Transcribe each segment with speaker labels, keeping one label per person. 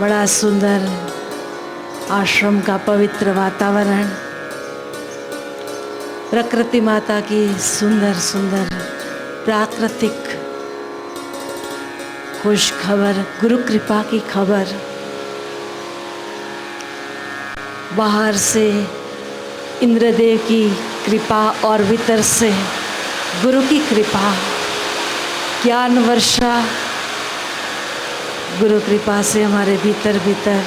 Speaker 1: बड़ा सुंदर आश्रम का पवित्र वातावरण, प्रकृति माता की सुंदर सुंदर प्राकृतिक खुश खबर, गुरु कृपा की खबर। बाहर से इंद्रदेव की कृपा और भीतर से गुरु की कृपा, ज्ञान वर्षा गुरु कृपा से हमारे भीतर भीतर,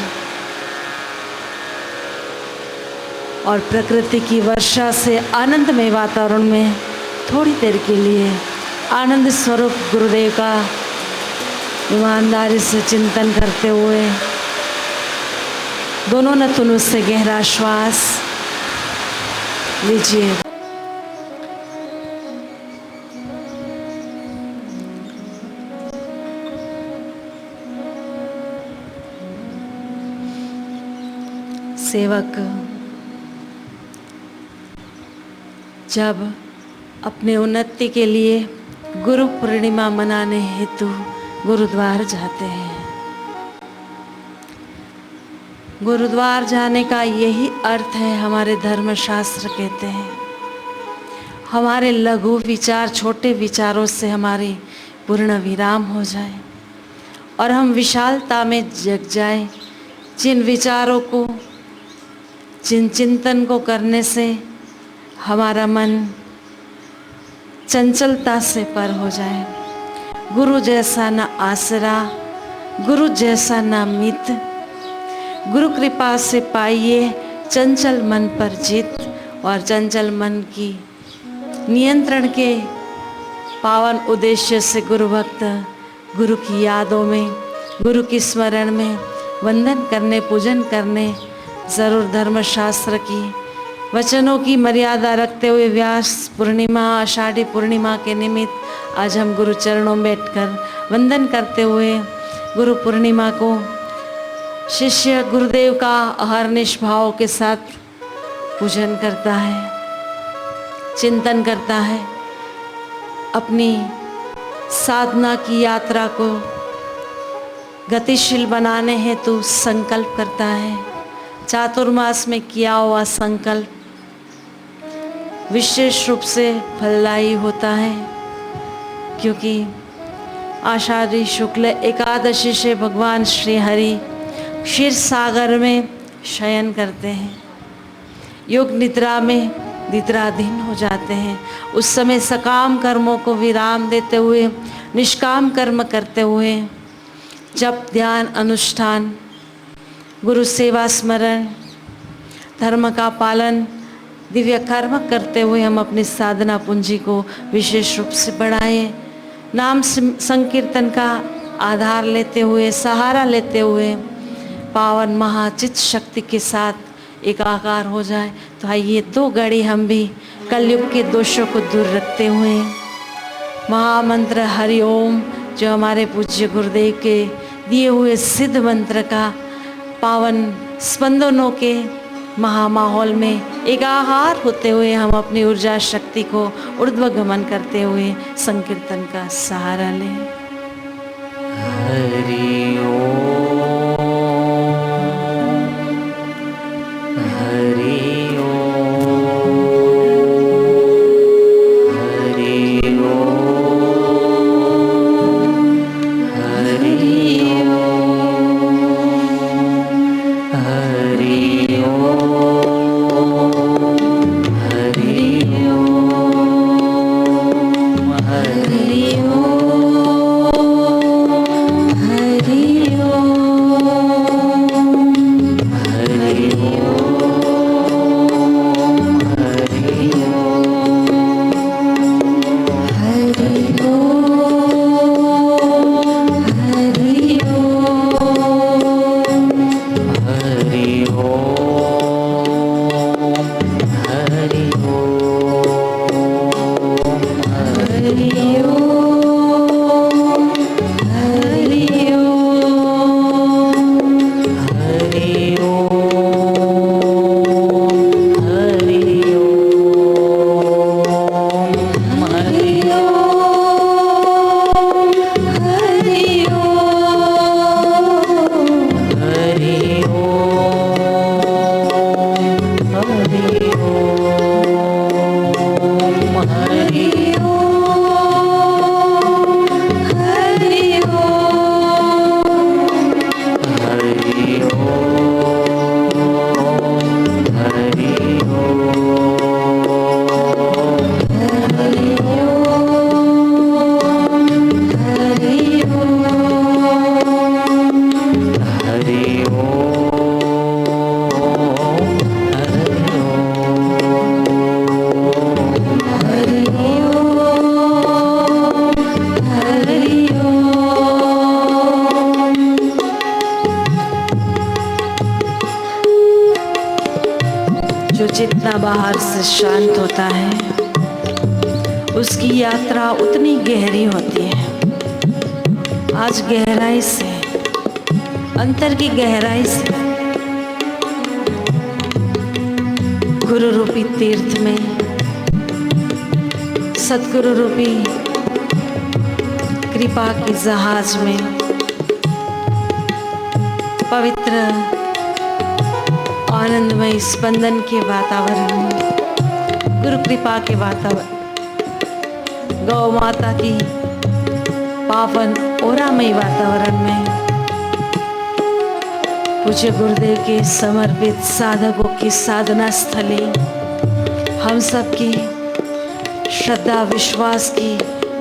Speaker 1: और प्रकृति की वर्षा से आनंदमय वातावरण में थोड़ी देर के लिए आनंद स्वरूप गुरुदेव का ईमानदारी से चिंतन करते हुए दोनों नथुनों से गहरा श्वास लीजिए। सेवक जब अपने उन्नति के लिए गुरु पूर्णिमा मनाने हेतु गुरुद्वार जाते हैं, गुरुद्वार जाने का यही अर्थ है। हमारे धर्मशास्त्र कहते हैं हमारे लघु विचार, छोटे विचारों से हमारी पूर्ण विराम हो जाए और हम विशालता में जग जाए। जिन विचारों को, जिन चिंतन को करने से हमारा मन चंचलता से पर हो जाए। गुरु जैसा न आसरा, गुरु जैसा न मित, गुरु कृपा से पाइए चंचल मन पर जीत। और चंचल मन की नियंत्रण के पावन उद्देश्य से गुरु भक्त गुरु की यादों में, गुरु की स्मरण में वंदन करने, पूजन करने ज़रूर धर्मशास्त्र की वचनों की मर्यादा रखते हुए व्यास पूर्णिमा, आषाढ़ी पूर्णिमा के निमित्त आज हम गुरु चरणों में बैठकर वंदन करते हुए गुरु पूर्णिमा को शिष्य गुरुदेव का अहर्निश भाव के साथ पूजन करता है, चिंतन करता है, अपनी साधना की यात्रा को गतिशील बनाने हेतु संकल्प करता है। चातुर्मास में किया हुआ संकल्प विशेष रूप से फलदायी होता है, क्योंकि आषाढ़ी शुक्ल एकादशी से भगवान श्री हरि क्षीर सागर में शयन करते हैं, योग निद्रा में निद्राधीन हो जाते हैं। उस समय सकाम कर्मों को विराम देते हुए निष्काम कर्म करते हुए जप, ध्यान, अनुष्ठान, गुरु सेवा, स्मरण, धर्म का पालन, दिव्य कर्म करते हुए हम अपनी साधना पूंजी को विशेष रूप से बढ़ाएं। नाम संकीर्तन का आधार लेते हुए, सहारा लेते हुए पावन महाचित शक्ति के साथ एकाकार हो जाए। तो आइए 2 घड़ी हम भी कलयुग के दोषों को दूर रखते हुए महामंत्र हरि ओम, जो हमारे पूज्य गुरुदेव के दिए हुए सिद्ध मंत्र का पावन स्पंदनों के महामाहौल में एकाकार होते हुए हम अपनी ऊर्जा शक्ति को ऊर्ध्वगमन करते हुए संकीर्तन का सहारा लें।
Speaker 2: हरि ओम, हरि ओम, हरि ओम, हरि ओम, हरि ओम, हरि ओम, हरि ओम, हरि ओम।
Speaker 1: जितना बाहर से शांत होता है उसकी यात्रा उतनी गहरी होती है। आज गहराई से, अंतर की गहराई से गुरु रूपी तीर्थ में, सतगुरु रूपी कृपा की जहाज में, पवित्र आनंदमय स्पंदन के वातावरण में, गुरु कृपा के वातावरण, गौ माता की पावन ओरामय वातावरण में, पूज्य गुरुदेव के समर्पित साधकों की साधना स्थली, हम सबकी श्रद्धा विश्वास की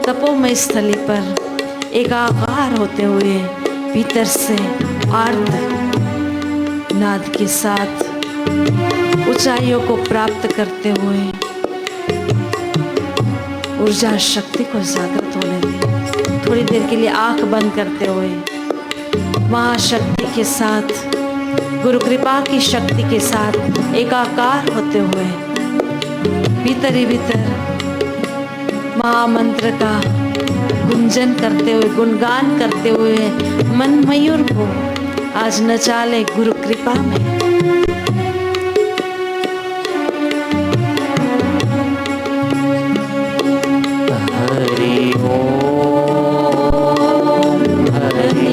Speaker 1: तपोमय स्थली पर एकाकार होते हुए भीतर से आर्त नाद के साथ ऊंचाइयों को प्राप्त करते हुए ऊर्जा शक्ति को जागृत होने दें। थोड़ी देर के लिए आंख बंद करते हुए महाशक्ति के साथ, गुरु कृपा की शक्ति के साथ एकाकार होते हुए भीतर ही भीतर महामंत्र का गुंजन करते हुए, गुणगान करते हुए मन मयूर को आज नचा ले गुरु कृपा में।
Speaker 2: हरि ओम, हरि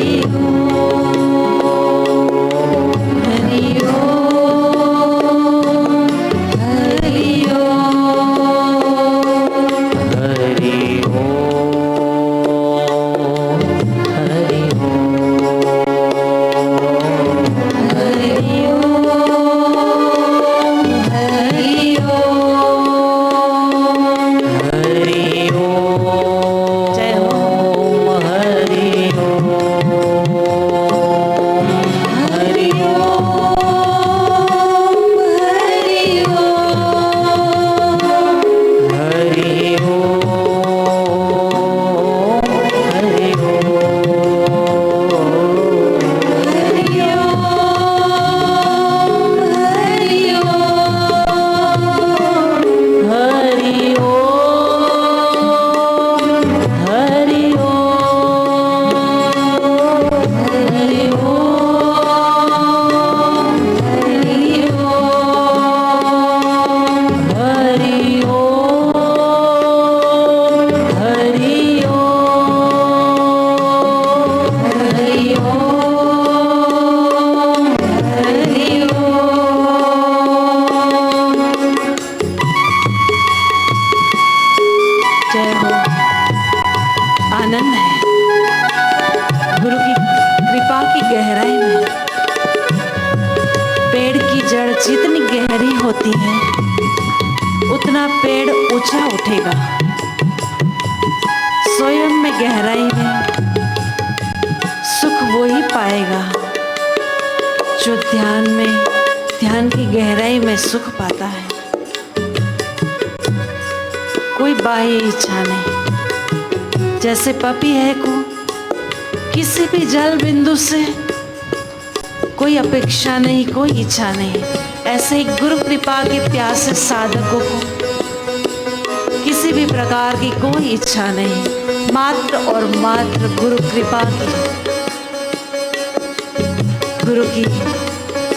Speaker 1: जितनी गहरी होती है उतना पेड़ ऊंचा उठेगा। स्वयं में गहराई में सुख वो ही पाएगा जो ध्यान की गहराई में सुख पाता है। कोई बाह्य इच्छा नहीं, जैसे पपीहे को किसी भी जल बिंदु से कोई अपेक्षा नहीं, कोई इच्छा नहीं, ऐसे ही गुरु कृपा के प्यासे साधकों को किसी भी प्रकार की कोई इच्छा नहीं, मात्र और मात्र गुरु कृपा की, गुरु की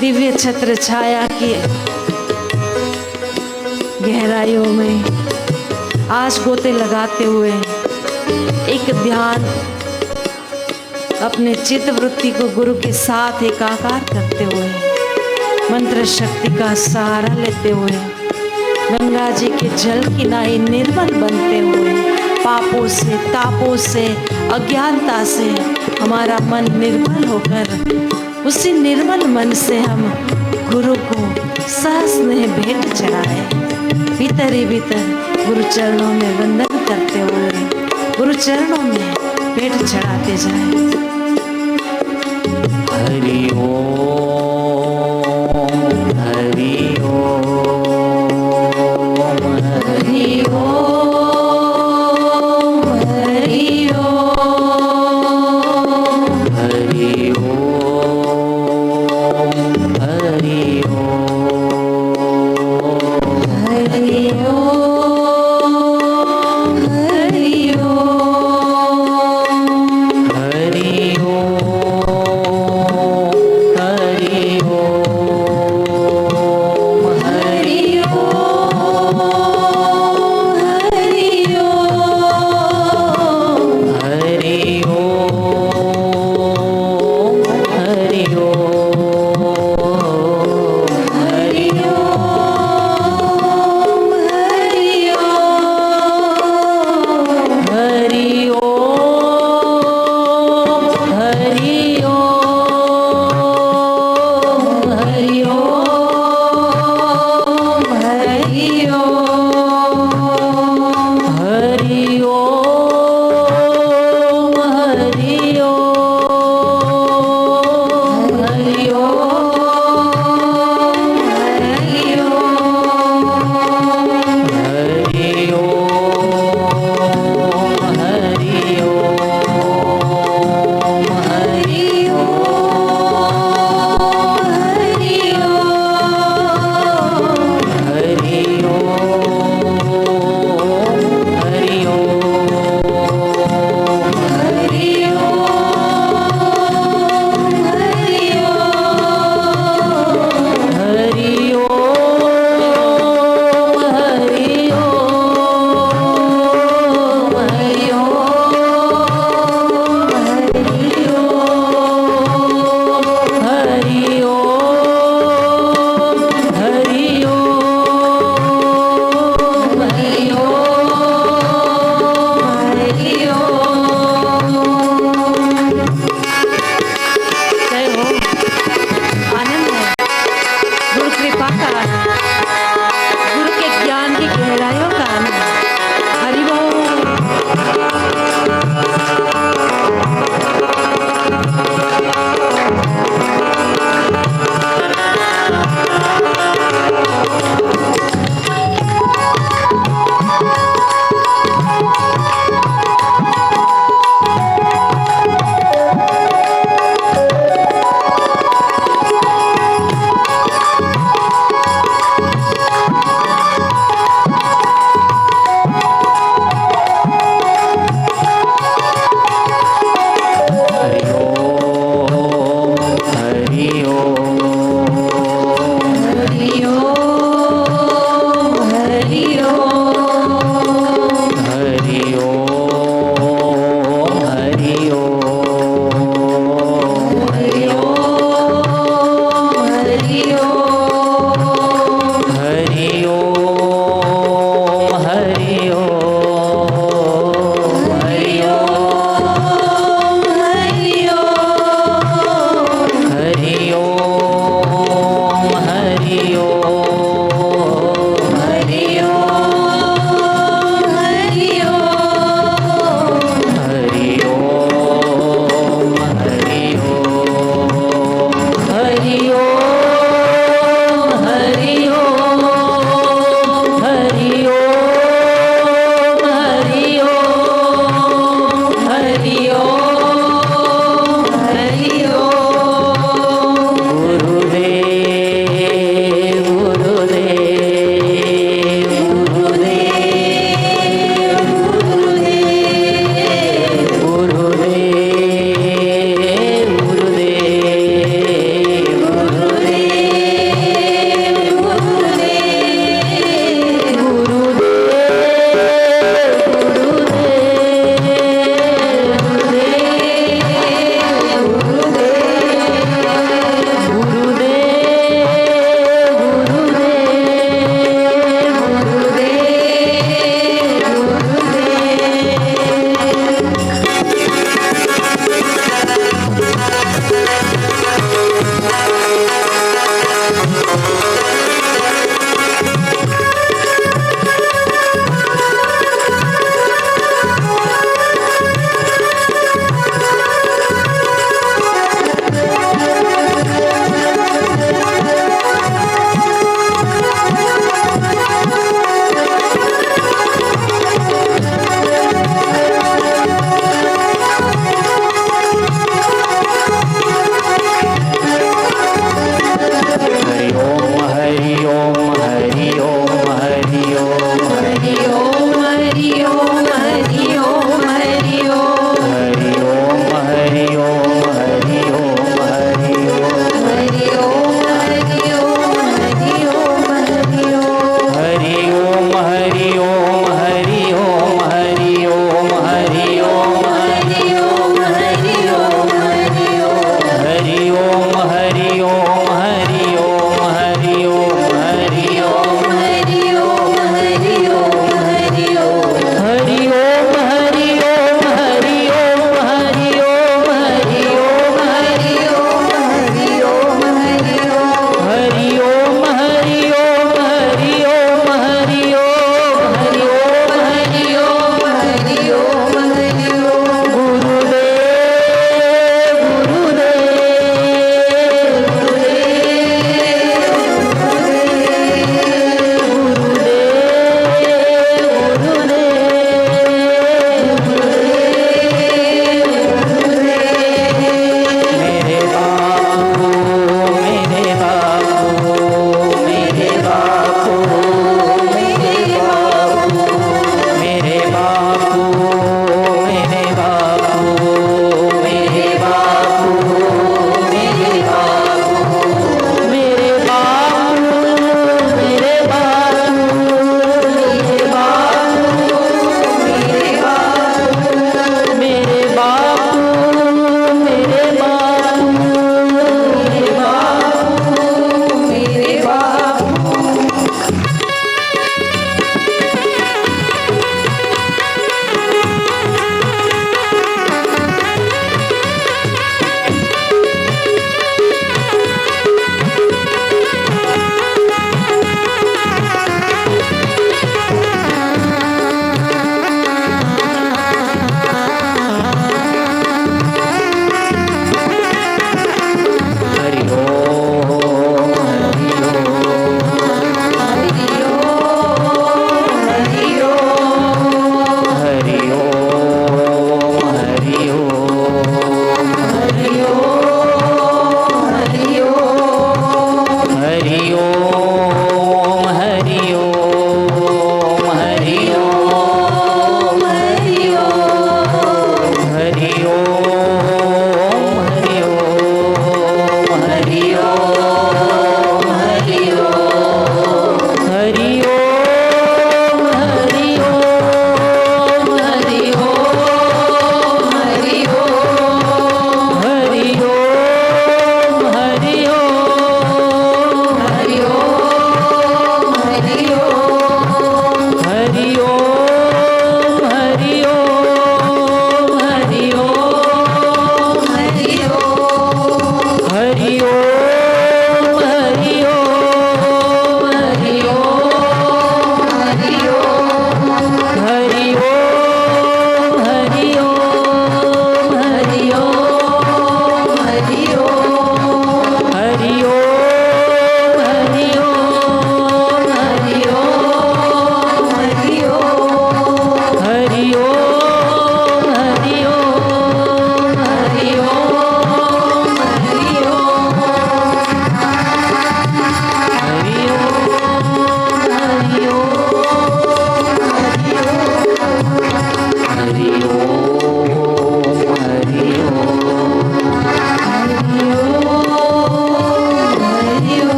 Speaker 1: दिव्य छत्र छाया की गहराइयों में आज गोते लगाते हुए एक ध्यान अपने चित्त वृत्ति को गुरु के साथ एकाकार करते हुए मंत्र शक्ति का सहारा लेते हुए गंगा जी के जल की नाई निर्मल बनते हुए पापों से, तापों से, अज्ञानता से हमारा मन निर्मल होकर उसी निर्मल मन से हम गुरु को सहस्नेह भेंट चढ़ाए। भीतर ही भीतर गुरु चरणों में वंदन करते हुए गुरु चरणों में भेंट चढ़ाते जाए।
Speaker 2: हरि ओम, हरि ओम, हरि ओम,
Speaker 1: हरि ओम,
Speaker 2: हरि ओम, हरि ओम।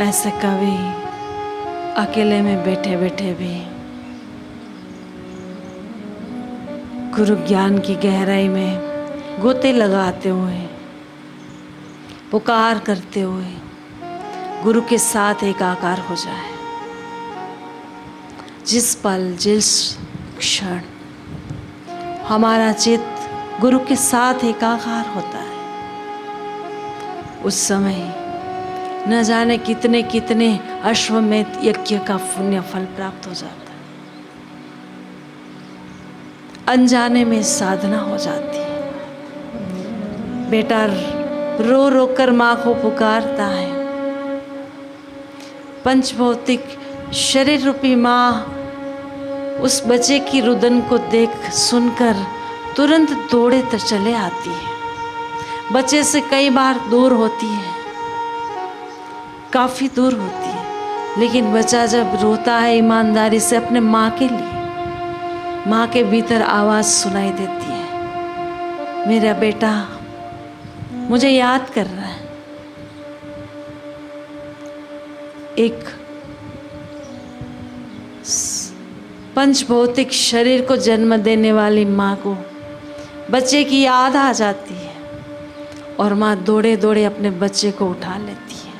Speaker 1: ऐसे कवि अकेले में बैठे बैठे भी गुरु ज्ञान की गहराई में गोते लगाते हुए, पुकार करते हुए गुरु के साथ एकाकार हो जाए। जिस पल, जिस क्षण हमारा चित्त गुरु के साथ एकाकार होता है, उस समय न जाने कितने कितने अश्वमेध यज्ञ का पुण्य फल प्राप्त हो जाता है। अनजाने में साधना हो जाती है। बेटा रो रो कर माँ को पुकारता है। पंचभौतिक शरीर रूपी माँ उस बच्चे की रुदन को देख सुनकर तुरंत दौड़े तो चले आती है। बच्चे से कई बार दूर होती है, काफ़ी दूर होती है, लेकिन बच्चा जब रोता है ईमानदारी से अपने माँ के लिए, माँ के भीतर आवाज़ सुनाई देती है, मेरा बेटा मुझे याद कर रहा है। एक पंचभौतिक शरीर को जन्म देने वाली माँ को बच्चे की याद आ जाती है और माँ दौड़े दौड़े अपने बच्चे को उठा लेती है।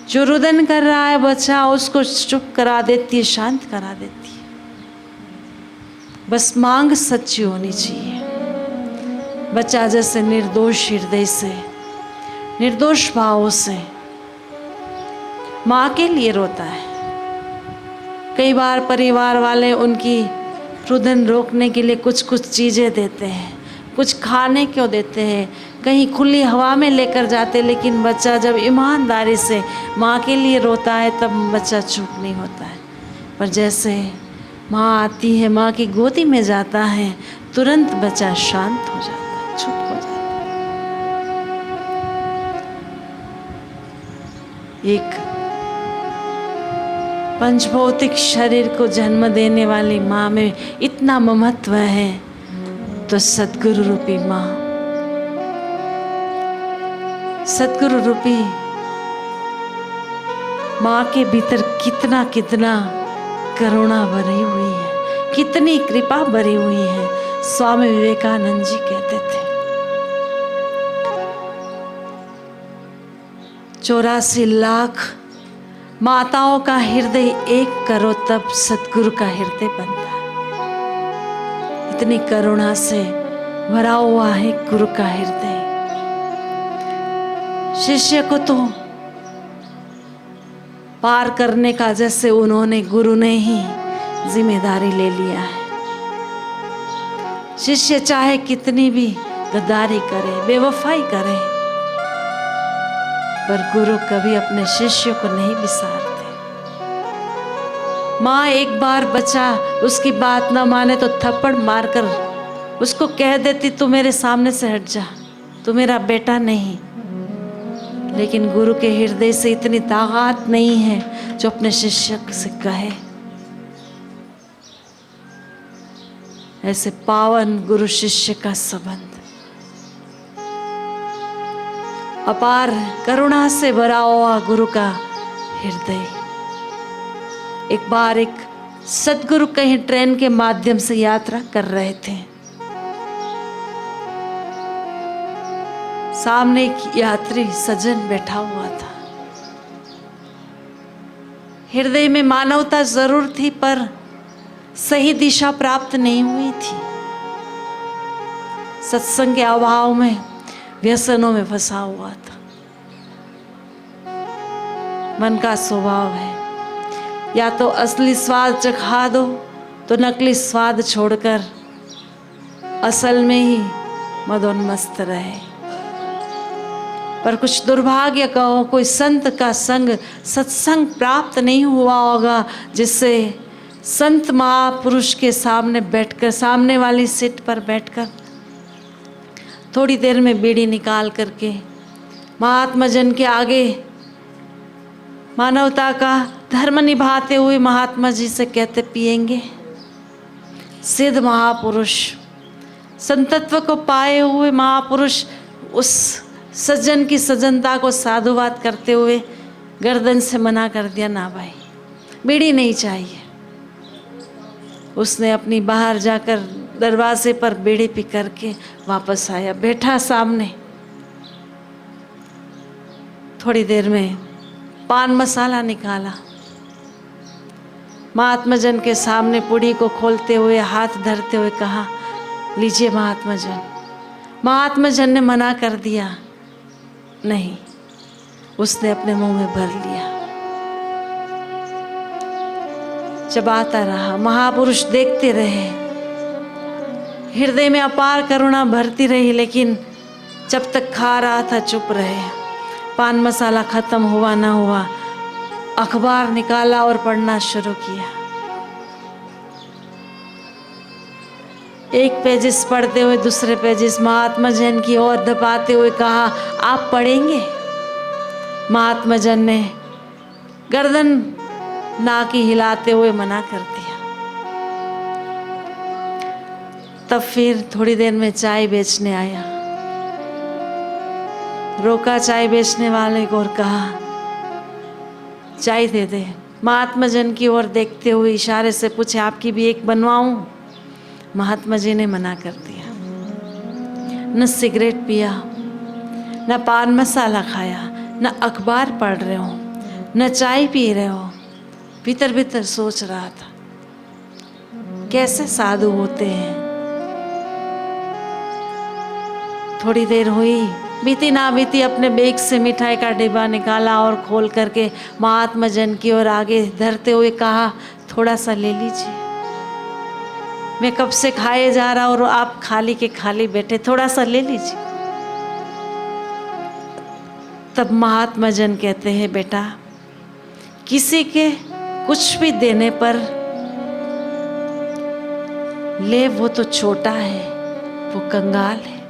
Speaker 1: जो रुदन कर रहा है बच्चा, उसको चुप करा देती है, शांत करा देती है। बस मांग सच्ची होनी चाहिए। बच्चा जैसे निर्दोष हृदय से, निर्दोष भावों से माँ के लिए रोता है। कई बार परिवार वाले उनकी रुदन रोकने के लिए कुछ कुछ चीज़ें देते हैं, कुछ खाने को देते हैं, कहीं खुली हवा में लेकर जाते, लेकिन बच्चा जब ईमानदारी से माँ के लिए रोता है तब बच्चा चुप नहीं होता है। पर जैसे माँ आती है, माँ की गोदी में जाता है, तुरंत बच्चा शांत हो जाता है, चुप हो जाता है। एक पंचभौतिक शरीर को जन्म देने वाली माँ में इतना महत्व है, तो सद्गुरु रूपी माँ, सद्गुरु रूपी माँ के भीतर कितना कितना करुणा भरी हुई है, कितनी कृपा भरी हुई है। स्वामी विवेकानंद जी कहते थे 84 लाख माताओं का हृदय एक करो तब सद्गुरु का हृदय बनता है। इतनी करुणा से भरा हुआ है गुरु का हृदय। शिष्य को तो पार करने का जैसे उन्होंने, गुरु ने ही जिम्मेदारी ले लिया है। शिष्य चाहे कितनी भी गद्दारी करे, बेवफाई करे, पर गुरु कभी अपने शिष्य को नहीं बिसारते। माँ एक बार बच्चा उसकी बात न माने तो थप्पड़ मारकर उसको कह देती, तू मेरे सामने से हट जा, तू मेरा बेटा नहीं। लेकिन गुरु के हृदय से इतनी ताकत नहीं है जो अपने शिष्य से कहे। ऐसे पावन गुरु शिष्य का संबंध अपार करुणा से भरा हुआ गुरु का हृदय। एक बार एक सद्गुरु कहीं ट्रेन के माध्यम से यात्रा कर रहे थे। सामने एक यात्री सज्जन बैठा हुआ था। हृदय में मानवता जरूर थी, पर सही दिशा प्राप्त नहीं हुई थी। सत्संग के अभाव में व्यसनों में फंसा हुआ था। मन का स्वभाव है, या तो असली स्वाद चखा दो तो नकली स्वाद छोड़कर असल में ही मदोन्मस्त रहे। पर कुछ दुर्भाग्य कहो, कोई संत का संग, सत्संग प्राप्त नहीं हुआ होगा, जिससे संत महापुरुष के सामने बैठकर, सामने वाली सीट पर बैठकर थोड़ी देर में बीड़ी निकाल करके महात्मा जन के आगे मानवता का धर्म निभाते हुए महात्मा जी से कहते, पिएंगे। सिद्ध महापुरुष, संतत्व को पाए हुए महापुरुष उस सज्जन की सज्जनता को साधुवाद करते हुए गर्दन से मना कर दिया, ना भाई बीड़ी नहीं चाहिए। उसने अपनी बाहर जाकर दरवाजे पर बीड़ी पी करके वापस आया, बैठा सामने। थोड़ी देर में पान मसाला निकाला, महात्मा जन के सामने पुड़ी को खोलते हुए हाथ धरते हुए कहा, लीजिए महात्मा जन। महात्मा जन ने मना कर दिया, नहीं। उसने अपने मुंह में भर लिया, चबाता रहा। महापुरुष देखते रहे, हृदय में अपार करुणा भरती रही, लेकिन जब तक खा रहा था चुप रहे। पान मसाला खत्म हुआ ना हुआ, अखबार निकाला और पढ़ना शुरू किया। एक पेजिस पढ़ते हुए दूसरे पेजिस महात्मा जन की ओर दबाते हुए कहा, आप पढ़ेंगे? महात्मा जन ने गर्दन नाकी हिलाते हुए मना कर दिया। तब फिर थोड़ी देर में चाय बेचने आया, रोका चाय बेचने वाले को और कहा, चाय दे दे। महात्मा जन की ओर देखते हुए इशारे से पूछे, आपकी भी एक बनवाऊं? महात्मा जी ने मना कर दिया। न सिगरेट पिया, न पान मसाला खाया, न अखबार पढ़ रहे हो, न चाय पी रहे हो। भीतर भीतर सोच रहा था, कैसे साधु होते हैं। थोड़ी देर हुई, बीती ना बीती अपने बैग से मिठाई का डिब्बा निकाला और खोल करके महात्मा जन की ओर आगे धरते हुए कहा, थोड़ा सा ले लीजिए। मैं कब से खाए जा रहा और आप खाली के खाली बैठे, थोड़ा सा ले लीजिए। तब महात्मा जन कहते हैं, बेटा किसी के कुछ भी देने पर ले, वो तो छोटा है, वो कंगाल है।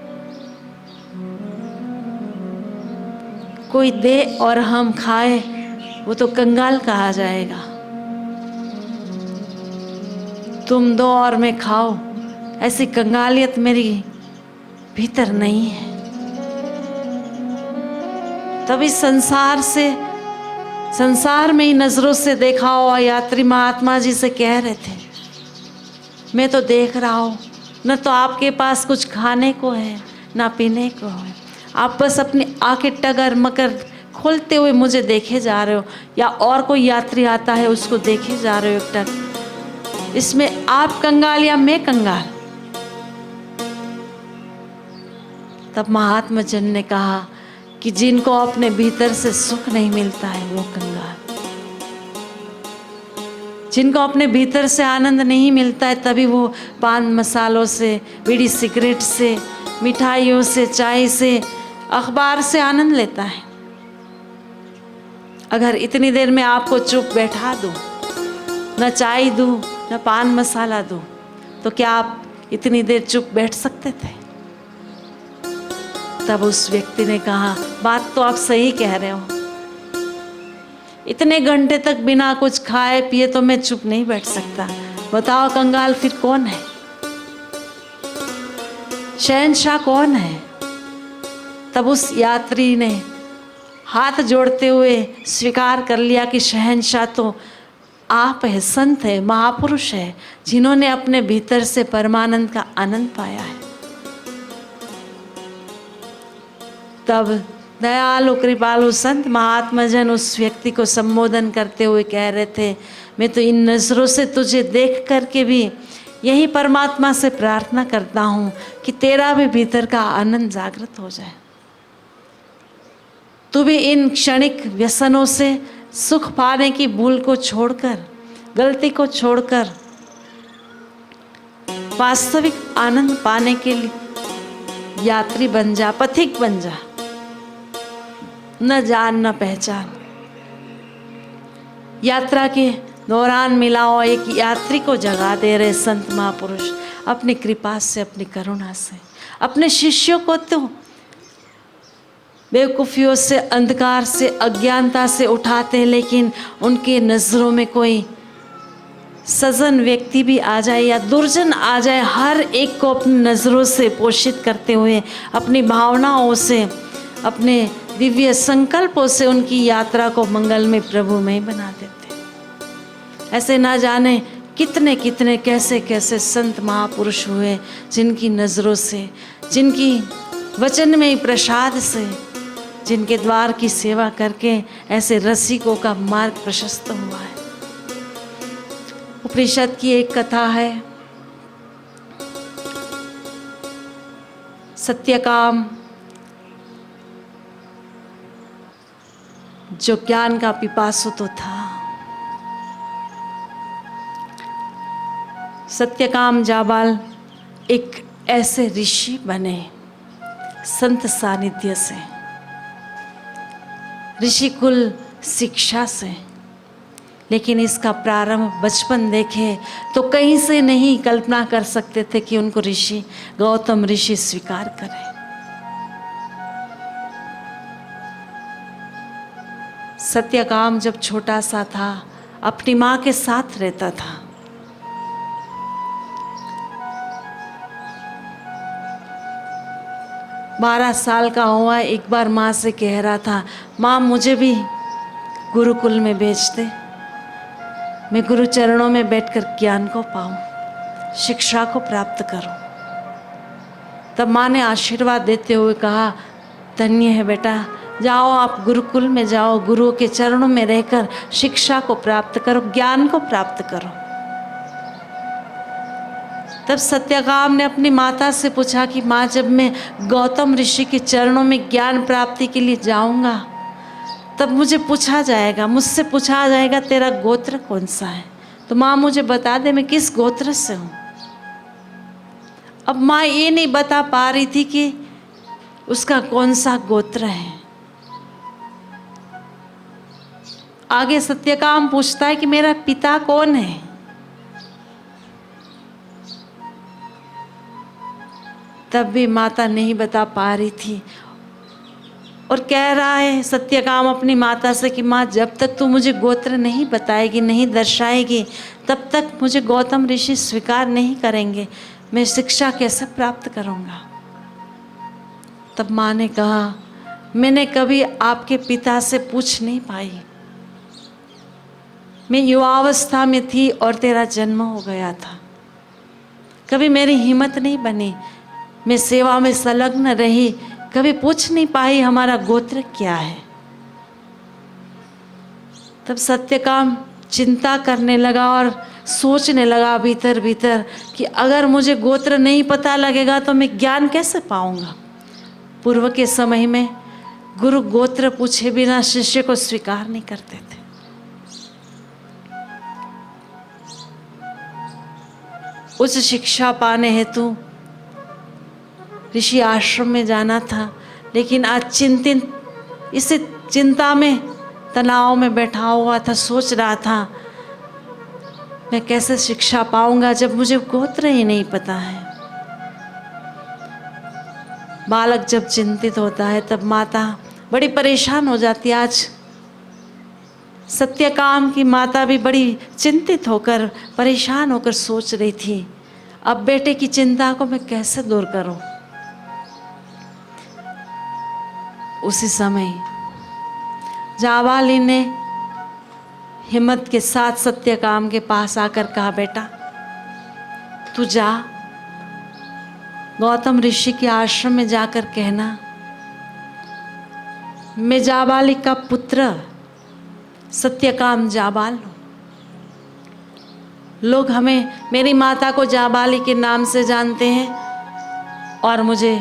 Speaker 1: कोई दे और हम खाए, वो तो कंगाल कहा जाएगा। तुम दो और मैं खाओ, ऐसी कंगालियत मेरी भीतर नहीं है। तभी संसार में ही नजरों से देखा हुआ यात्री महात्मा जी से कह रहे थे, मैं तो देख रहा हूँ, न तो आपके पास कुछ खाने को है ना पीने को है। आप बस अपनी आंखें टगर मकर खोलते हुए मुझे देखे जा रहे हो, या और कोई यात्री आता है उसको देखे जा रहे हो एकटक। इसमें आप कंगाल या मैं कंगाल? तब महात्मा जन ने कहा कि जिनको अपने भीतर से सुख नहीं मिलता है वो कंगाल, जिनको अपने भीतर से आनंद नहीं मिलता है तभी वो पान मसालों से, बीड़ी सिगरेट से, मिठाइयों से, चाय से, अखबार से आनंद लेता है। अगर इतनी देर में आपको चुप बैठा दूं, न चाय दूं न पान मसाला दूं, तो क्या आप इतनी देर चुप बैठ सकते थे? तब उस व्यक्ति ने कहा, बात तो आप सही कह रहे हो, इतने घंटे तक बिना कुछ खाए पिए तो मैं चुप नहीं बैठ सकता। बताओ कंगाल फिर कौन है? शहंशाह कौन है? तब उस यात्री ने हाथ जोड़ते हुए स्वीकार कर लिया कि शहंशाह तो आप है, संत है, महापुरुष है, जिन्होंने अपने भीतर से परमानंद का आनंद पाया है। तब दयालु कृपालु संत महात्मा जन उस व्यक्ति को संबोधन करते हुए कह रहे थे, मैं तो इन नजरों से तुझे देख करके भी यही परमात्मा से प्रार्थना करता हूँ कि तेरा भी भीतर का आनंद जागृत हो जाए। तू भी इन क्षणिक व्यसनों से सुख पाने की भूल को छोड़कर, गलती को छोड़कर वास्तविक आनंद पाने के लिए यात्री बन जा, पथिक बन जा। न जान न पहचान। यात्रा के दौरान मिला हुआ एक यात्री को जगा दे रहे संत महापुरुष अपनी कृपा से, अपनी करुणा से अपने शिष्यों को तो बेवकूफ़ियों से, अंधकार से, अज्ञानता से उठाते हैं, लेकिन उनके नज़रों में कोई सज्जन व्यक्ति भी आ जाए या दुर्जन आ जाए, हर एक को अपनी नज़रों से पोषित करते हुए, अपनी भावनाओं से, अपने दिव्य संकल्पों से उनकी यात्रा को मंगलमय प्रभुमय बना देते। ऐसे ना जाने कितने कितने कैसे कैसे संत महापुरुष हुए, जिनकी नज़रों से, जिनकी वचन में प्रसाद से, जिनके द्वार की सेवा करके ऐसे रसिकों का मार्ग प्रशस्त हुआ है। उपनिषद की एक कथा है, सत्यकाम जो ज्ञान का पिपासु तो था। सत्यकाम जाबाल एक ऐसे ऋषि बने संत सानिध्य से, ऋषि कुल शिक्षा से। लेकिन इसका प्रारंभ बचपन देखे तो कहीं से नहीं कल्पना कर सकते थे कि उनको ऋषि गौतम ऋषि स्वीकार करें। सत्यकाम जब छोटा सा था अपनी माँ के साथ रहता था। बारह साल का हुआ, एक बार माँ से कह रहा था, माँ मुझे भी गुरुकुल में भेज दे, मैं गुरु चरणों में बैठकर ज्ञान को पाऊं, शिक्षा को प्राप्त करूं। तब माँ ने आशीर्वाद देते हुए कहा, धन्य है बेटा, जाओ आप गुरुकुल में जाओ, गुरुओं के चरणों में रहकर शिक्षा को प्राप्त करो, ज्ञान को प्राप्त करो। तब सत्यकाम ने अपनी माता से पूछा कि माँ, जब मैं गौतम ऋषि के चरणों में ज्ञान प्राप्ति के लिए जाऊंगा तब मुझे पूछा जाएगा, मुझसे पूछा जाएगा तेरा गोत्र कौन सा है, तो माँ मुझे बता दे मैं किस गोत्र से हूँ। अब माँ ये नहीं बता पा रही थी कि उसका कौन सा गोत्र है। आगे सत्यकाम पूछता है कि मेरा पिता कौन है। तब भी माता नहीं बता पा रही थी और कह रहा है सत्यकाम अपनी माता से कि माँ, जब तक तू मुझे गोत्र नहीं बताएगी, नहीं दर्शाएगी, तब तक मुझे गौतम ऋषि स्वीकार नहीं करेंगे, मैं शिक्षा कैसे प्राप्त करूँगा। तब माँ ने कहा, मैंने कभी आपके पिता से पूछ नहीं पाई, मैं युवावस्था में थी और तेरा जन्म हो गया था, कभी मेरी हिम्मत नहीं बनी, मैं सेवा में संलग्न रही, कभी पूछ नहीं पाई हमारा गोत्र क्या है। तब सत्यकाम चिंता करने लगा और सोचने लगा भीतर भीतर कि अगर मुझे गोत्र नहीं पता लगेगा तो मैं ज्ञान कैसे पाऊंगा। पूर्व के समय में गुरु गोत्र पूछे बिना शिष्य को स्वीकार नहीं करते थे। उच्च शिक्षा पाने हेतु ऋषि आश्रम में जाना था, लेकिन आज चिंतित इस चिंता में तनाव में बैठा हुआ था, सोच रहा था मैं कैसे शिक्षा पाऊंगा जब मुझे गोत्र ही नहीं पता है। बालक जब चिंतित होता है तब माता बड़ी परेशान हो जाती है। आज सत्यकाम की माता भी बड़ी चिंतित होकर परेशान होकर सोच रही थी, अब बेटे की चिंता को मैं कैसे दूर करूं। उसी समय जाबाली ने हिम्मत के साथ सत्यकाम के पास आकर कहा, बेटा तू जा, गौतम ऋषि के आश्रम में जाकर कहना मैं जाबाली का पुत्र सत्यकाम जाबाल हूँ। लोग हमें, मेरी माता को जाबाली के नाम से जानते हैं और मुझे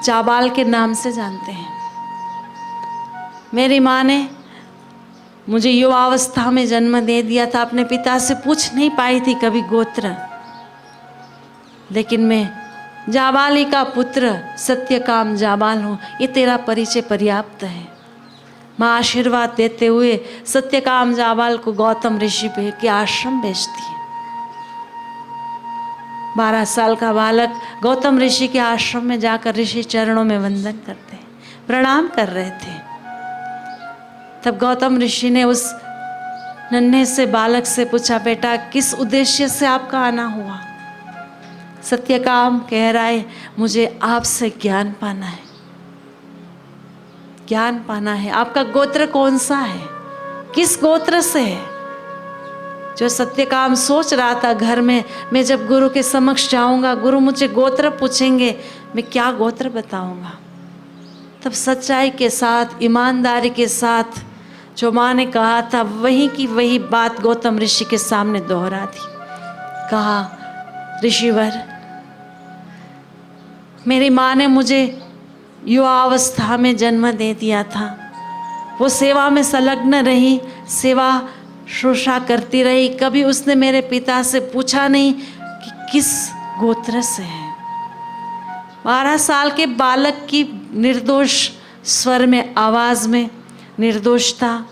Speaker 1: जाबाल के नाम से जानते हैं। मेरी माँ ने मुझे युवावस्था में जन्म दे दिया था, अपने पिता से पूछ नहीं पाई थी कभी गोत्र, लेकिन मैं जाबाली का पुत्र सत्यकाम जाबाल हूँ, ये तेरा परिचय पर्याप्त है। माँ आशीर्वाद देते हुए सत्यकाम जाबाल को गौतम ऋषि के आश्रम भेजती है। 12 साल का बालक गौतम ऋषि के आश्रम में जाकर ऋषि चरणों में वंदन करते हैं, प्रणाम कर रहे थे। तब गौतम ऋषि ने उस नन्हे से बालक से पूछा, बेटा किस उद्देश्य से आपका आना हुआ। सत्यकाम कह रहा है, मुझे आपसे ज्ञान पाना है। ज्ञान पाना है। आपका गोत्र कौन सा है, किस गोत्र से है? जो सत्यकाम सोच रहा था घर में, मैं जब गुरु के समक्ष जाऊंगा, गुरु मुझे गोत्र पूछेंगे, मैं क्या गोत्र बताऊंगा? तब सच्चाई के साथ, ईमानदारी के साथ जो माँ ने कहा था वही की वही बात गौतम ऋषि के सामने दोहरा दी। कहा, ऋषिवर, मेरी माँ ने मुझे युवावस्था में जन्म दे दिया था, वो सेवा में संलग्न रही, सेवा शुश्रूषा करती रही, कभी उसने मेरे पिता से पूछा नहीं कि किस गोत्र से है। 12 साल के बालक की निर्दोष स्वर में, आवाज में निर्दोषता,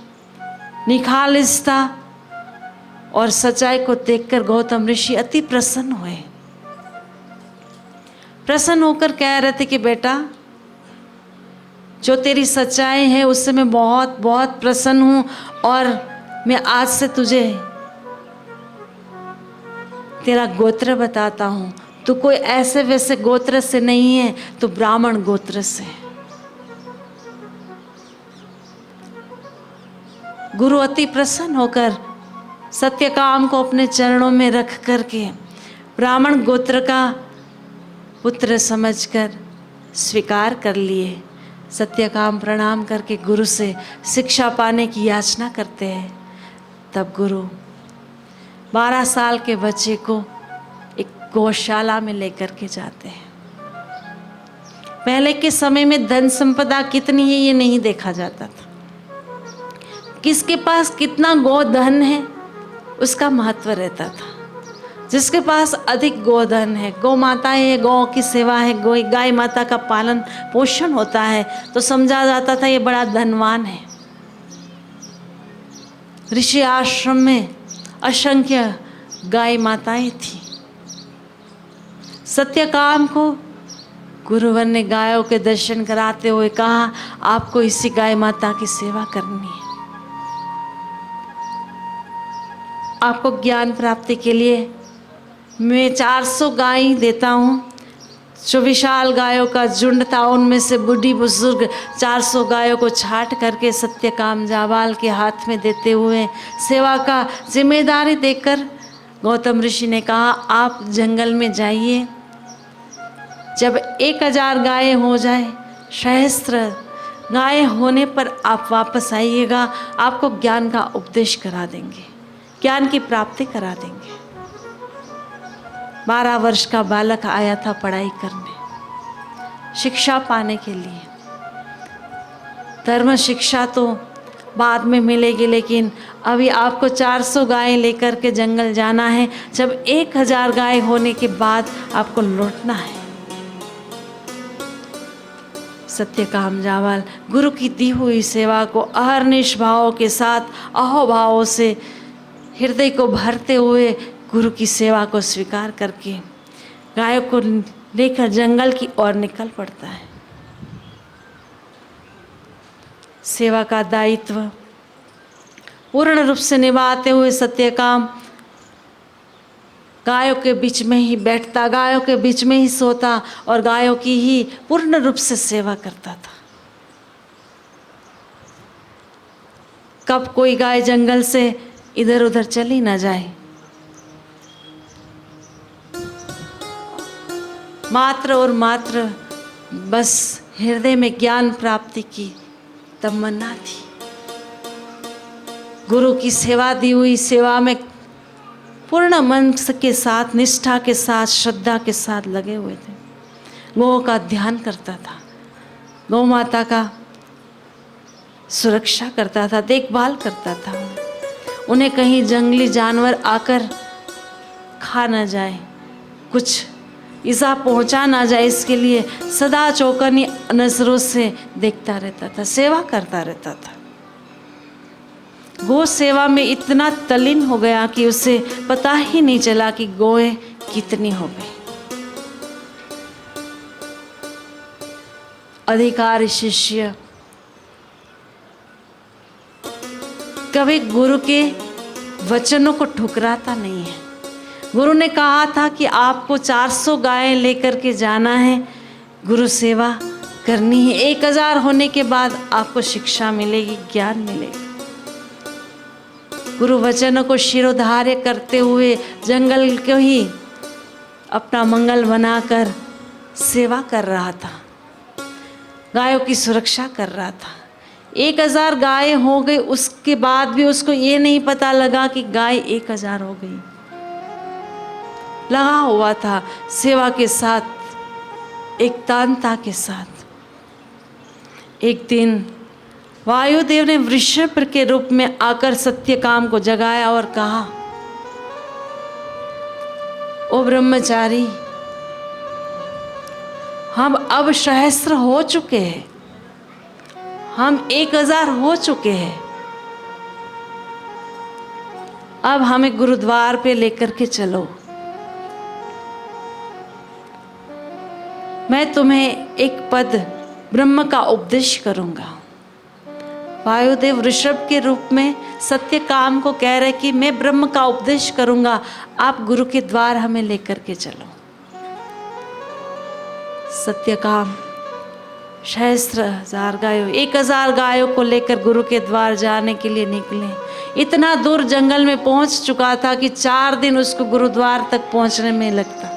Speaker 1: निखालिसता और सच्चाई को देखकर गौतम ऋषि अति प्रसन्न हुए। प्रसन्न होकर कह रहे थे कि बेटा, जो तेरी सच्चाई है उससे मैं बहुत बहुत प्रसन्न हूं, और मैं आज से तुझे तेरा गोत्र बताता हूं। तू कोई ऐसे वैसे गोत्र से नहीं है, तू ब्राह्मण गोत्र से है। गुरु अति प्रसन्न होकर सत्यकाम को अपने चरणों में रख करके ब्राह्मण गोत्र का पुत्र समझकर स्वीकार कर लिए। सत्यकाम प्रणाम करके गुरु से शिक्षा पाने की याचना करते हैं। तब गुरु 12 साल के बच्चे को एक गौशाला में लेकर के जाते हैं। पहले के समय में धन संपदा कितनी है ये नहीं देखा जाता था, किसके पास कितना गोधन है उसका महत्व रहता था। जिसके पास अधिक गोधन है, गौ माताएं है, गौ की सेवा है, गाय माता का पालन पोषण होता है, तो समझा जाता था ये बड़ा धनवान है। ऋषि आश्रम में असंख्य गाय माताएं थी। सत्यकाम को गुरुवर ने गायों के दर्शन कराते हुए कहा, आपको इसी गाय माता की सेवा करनी है। आपको ज्ञान प्राप्ति के लिए मैं 400 गाय देता हूँ। जो विशाल गायों का झुंड था, उनमें से बूढ़ी बुजुर्ग 400 गायों को छांट करके सत्यकाम जावाल के हाथ में देते हुए सेवा का जिम्मेदारी देकर गौतम ऋषि ने कहा, आप जंगल में जाइए, जब 1000 गायें हो जाए, सहस्त्र गायें होने पर आप वापस आइएगा, आपको ज्ञान का उपदेश करा देंगे, ज्ञान की प्राप्ति करा देंगे। 12 वर्ष का बालक आया था पढ़ाई करने, शिक्षा पाने के लिए। धर्म शिक्षा तो बाद में मिलेगी, लेकिन अभी आपको 400 गायें लेकर के जंगल जाना है। जब 1000 गाय होने के बाद आपको लौटना है। सत्यकाम जावाल गुरु की दी हुई सेवा को अहर्निश भावों के साथ, अहोभावों से हृदय को भरते हुए गुरु की सेवा को स्वीकार करके गायों को लेकर जंगल की ओर निकल पड़ता है। सेवा का दायित्व पूर्ण रूप से निभाते हुए सत्यकाम गायों के बीच में ही बैठता, गायों के बीच में ही सोता और गायों की ही पूर्ण रूप से सेवा करता था। कब कोई गाय जंगल से इधर उधर चली ना जाए, मात्र और मात्र बस हृदय में ज्ञान प्राप्ति की तमन्ना थी। गुरु की सेवा दी हुई सेवा में पूर्ण मन के साथ, निष्ठा के साथ, श्रद्धा के साथ लगे हुए थे। गौ का ध्यान करता था, गौ माता का सुरक्षा करता था, देखभाल करता था। उन्हें कहीं जंगली जानवर आकर खा ना जाए, कुछ ईजा पहुंचा ना जाए, इसके लिए सदा चौकन्नी नजरों से देखता रहता था, सेवा करता रहता था। गौ सेवा में इतना तल्लीन हो गया कि उसे पता ही नहीं चला कि गौएं कितनी हो गई। अधिकारी शिष्य कभी गुरु के वचनों को ठुकराता नहीं है। गुरु ने कहा था कि आपको 400 गायें लेकर के जाना है, गुरु सेवा करनी है। 1000 होने के बाद आपको शिक्षा मिलेगी, ज्ञान मिलेगा। गुरु वचनों को शिरोधार्य करते हुए जंगल को ही अपना मंगल बनाकर सेवा कर रहा था, गायों की सुरक्षा कर रहा था। 1000 गाय हो गई, उसके बाद भी उसको ये नहीं पता लगा कि गाय 1000 हो गई। लगा हुआ था सेवा के साथ, एकतांता के साथ। एक दिन वायुदेव ने वृषभ के रूप में आकर सत्यकाम को जगाया और कहा, ओ ब्रह्मचारी, हम अब सहस्त्र हो चुके हैं, हम 1000 हो चुके हैं, अब हमें गुरुद्वार पे लेकर के चलो। मैं तुम्हें एक पद ब्रह्म का उपदेश करूंगा। वायुदेव वृषभ के रूप में सत्यकाम को कह रहे कि मैं ब्रह्म का उपदेश करूंगा, आप गुरु के द्वार हमें लेकर के चलो। सत्यकाम 1000 गायों 1000 गायों को लेकर गुरु के द्वार जाने के लिए निकले। इतना दूर जंगल में पहुंच चुका था कि 4 दिन उसको गुरुद्वार तक पहुंचने में लगता।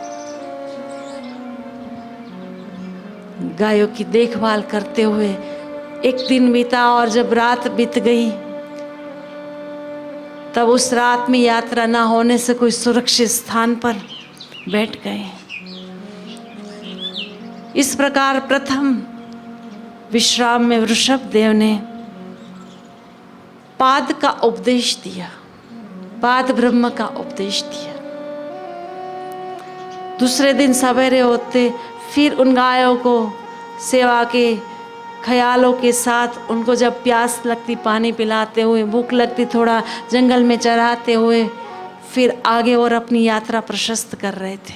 Speaker 1: गायों की देखभाल करते हुए एक दिन बीता और जब रात बीत गई, तब उस रात में यात्रा ना होने से कोई सुरक्षित स्थान पर बैठ गए। इस प्रकार प्रथम विश्राम में वृषभ देव ने पाद का उपदेश दिया, पाद ब्रह्म का उपदेश दिया। दूसरे दिन सवेरे होते फिर उन गायों को सेवा के ख्यालों के साथ, उनको जब प्यास लगती पानी पिलाते हुए, भूख लगती थोड़ा जंगल में चराते हुए, फिर आगे और अपनी यात्रा प्रशस्त कर रहे थे।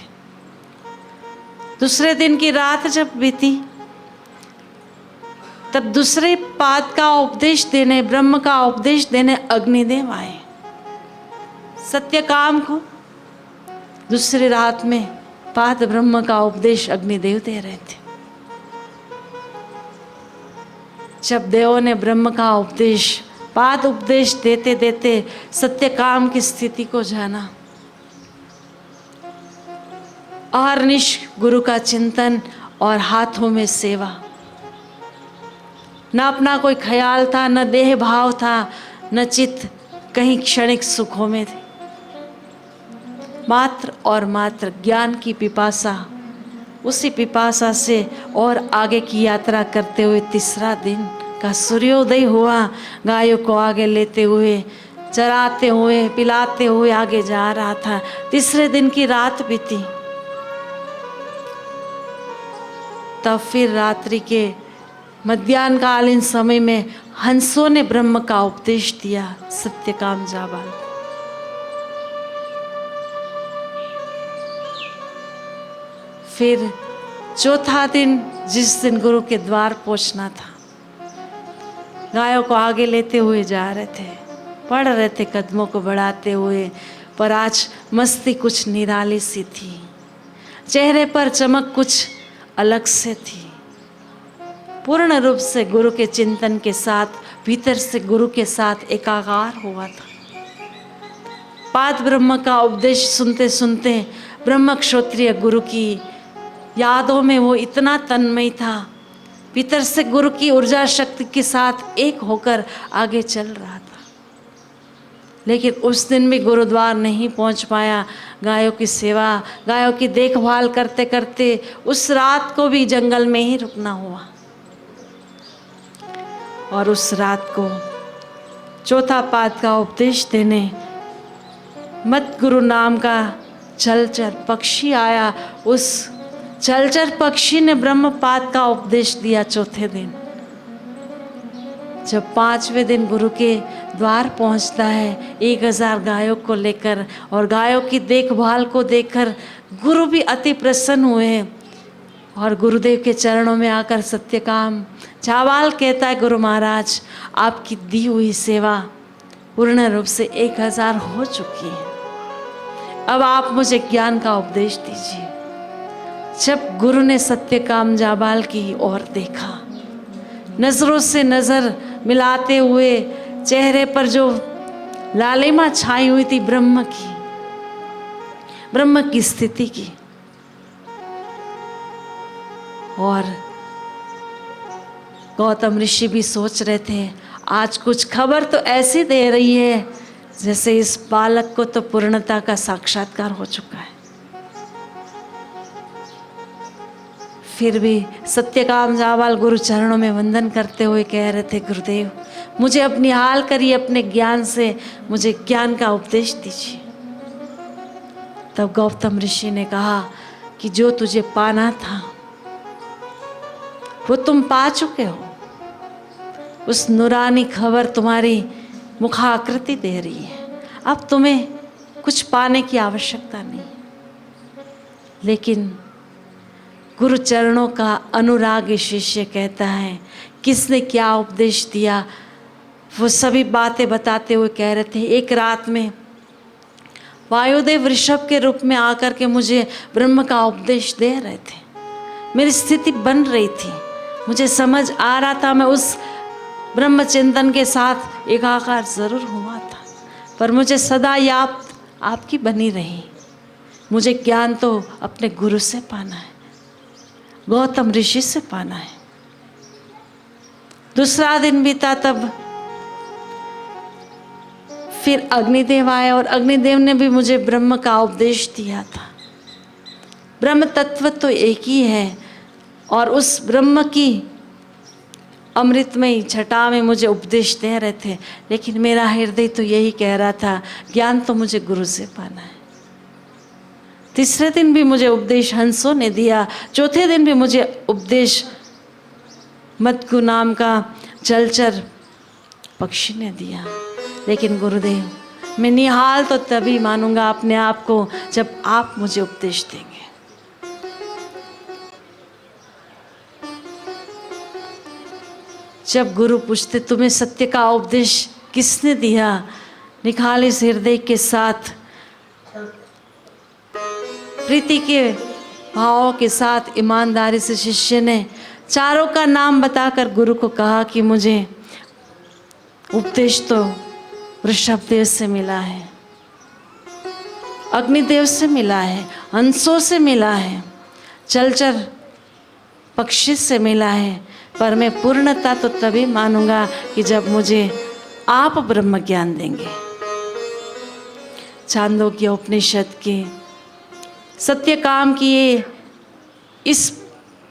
Speaker 1: दूसरे दिन की रात जब बीती, तब दूसरे पाद का उपदेश देने, ब्रह्म का उपदेश देने अग्निदेव आए। सत्यकाम को दूसरी रात में पाद ब्रह्म का उपदेश अग्निदेव दे रहे थे। जब देवों ने ब्रह्म का उपदेश, पाद उपदेश देते देते सत्यकाम की स्थिति को जाना, अहर्निश गुरु का चिंतन और हाथों में सेवा, न अपना कोई ख्याल था, न देह भाव था, न चित्त कहीं क्षणिक सुखों में थे। मात्र और मात्र ज्ञान की पिपासा, उसी पिपासा से और आगे की यात्रा करते हुए तीसरा दिन का सूर्योदय हुआ। गायों को आगे लेते हुए, चराते हुए, पिलाते हुए आगे जा रहा था। तीसरे दिन की रात बीती, तब फिर रात्रि के मध्याह्नकालीन समय में हंसों ने ब्रह्म का उपदेश दिया सत्यकाम जाबाल। फिर चौथा दिन, जिस दिन गुरु के द्वार पहुंचना था, गायों को आगे लेते हुए जा रहे थे, पढ़ रहे थे कदमों को बढ़ाते हुए, पर आज मस्ती कुछ निराली सी थी, चेहरे पर चमक कुछ अलग से थी। पूर्ण रूप से गुरु के चिंतन के साथ, भीतर से गुरु के साथ एकाकार हुआ था। पाद ब्रह्म का उपदेश सुनते सुनते ब्रह्म क्षत्रिय गुरु की यादों में वो इतना तन्मय था, भीतर से गुरु की ऊर्जा शक्ति के साथ एक होकर आगे चल रहा था। लेकिन उस दिन भी गुरुद्वार नहीं पहुंच पाया। गायों की सेवा, गायों की देखभाल करते करते उस रात को भी जंगल में ही रुकना हुआ। और उस रात को चौथा पाद का उपदेश देने मत गुरु नाम का जलचर पक्षी आया। उस जलचर पक्षी ने ब्रह्म पाद का उपदेश दिया चौथे दिन। जब 5वें दिन गुरु के द्वार पहुंचता है 1000 गायों को लेकर, और गायों की देखभाल को देखकर गुरु भी अति प्रसन्न हुए और गुरुदेव के चरणों में आकर सत्यकाम जाबाल कहता है, गुरु महाराज आपकी दी हुई सेवा पूर्ण रूप से 1000 हो चुकी है, अब आप मुझे ज्ञान का उपदेश दीजिए। जब गुरु ने सत्यकाम जाबाल की ओर देखा, नजरों से नजर मिलाते हुए चेहरे पर जो लालिमा छाई हुई थी ब्रह्म की स्थिति की, और गौतम ऋषि भी सोच रहे थे आज कुछ खबर तो ऐसी दे रही है जैसे इस बालक को तो पूर्णता का साक्षात्कार हो चुका है। फिर भी सत्यकाम जाबाल गुरु चरणों में वंदन करते हुए कह रहे थे, गुरुदेव मुझे अपनी हाल करिए, अपने ज्ञान से मुझे ज्ञान का उपदेश दीजिए। तब गौतम ऋषि ने कहा कि जो तुझे पाना था वो तुम पा चुके हो। उस नूरानी खबर तुम्हारी मुखाकृति दे रही है, अब तुम्हें कुछ पाने की आवश्यकता नहीं। लेकिन गुरु चरणों का अनुरागी शिष्य कहता है, किसने क्या उपदेश दिया वो सभी बातें बताते हुए कह रहे थे, एक रात में वायुदेव वृषभ के रूप में आकर के मुझे ब्रह्म का उपदेश दे रहे थे। मेरी स्थिति बन रही थी, मुझे समझ आ रहा था मैं उस ब्रह्म चिंतन के साथ एकाकार जरूर हुआ था, पर मुझे सदा याद आपकी बनी रही। मुझे ज्ञान तो अपने गुरु से पाना है, गौतम ऋषि से पाना है। दूसरा दिन बीता, तब फिर अग्निदेव आए और अग्निदेव ने भी मुझे ब्रह्म का उपदेश दिया था। ब्रह्म तत्व तो एक ही है और उस ब्रह्म की अमृतमयी छटा में मुझे उपदेश दे रहे थे, लेकिन मेरा हृदय तो यही कह रहा था ज्ञान तो मुझे गुरु से पाना है। तीसरे दिन भी मुझे उपदेश हंसों ने दिया, चौथे दिन भी मुझे उपदेश मत्कु नाम का जलचर पक्षी ने दिया। लेकिन गुरुदेव मैं निहाल तो तभी मानूंगा अपने आप को जब आप मुझे उपदेश देंगे। जब गुरु पूछते तुम्हें सत्य का उपदेश किसने दिया, निखालिस हृदय के साथ प्रीति के भावों के साथ ईमानदारी से शिष्य ने चारों का नाम बताकर गुरु को कहा कि मुझे उपदेश तो वृषभ देव से मिला है, अग्निदेव से मिला है, हंसों से मिला है, जलचर पक्षी से मिला है, पर मैं पूर्णता तो तभी मानूंगा कि जब मुझे आप ब्रह्म ज्ञान देंगे। छांदोग्य उपनिषद के सत्यकाम की इस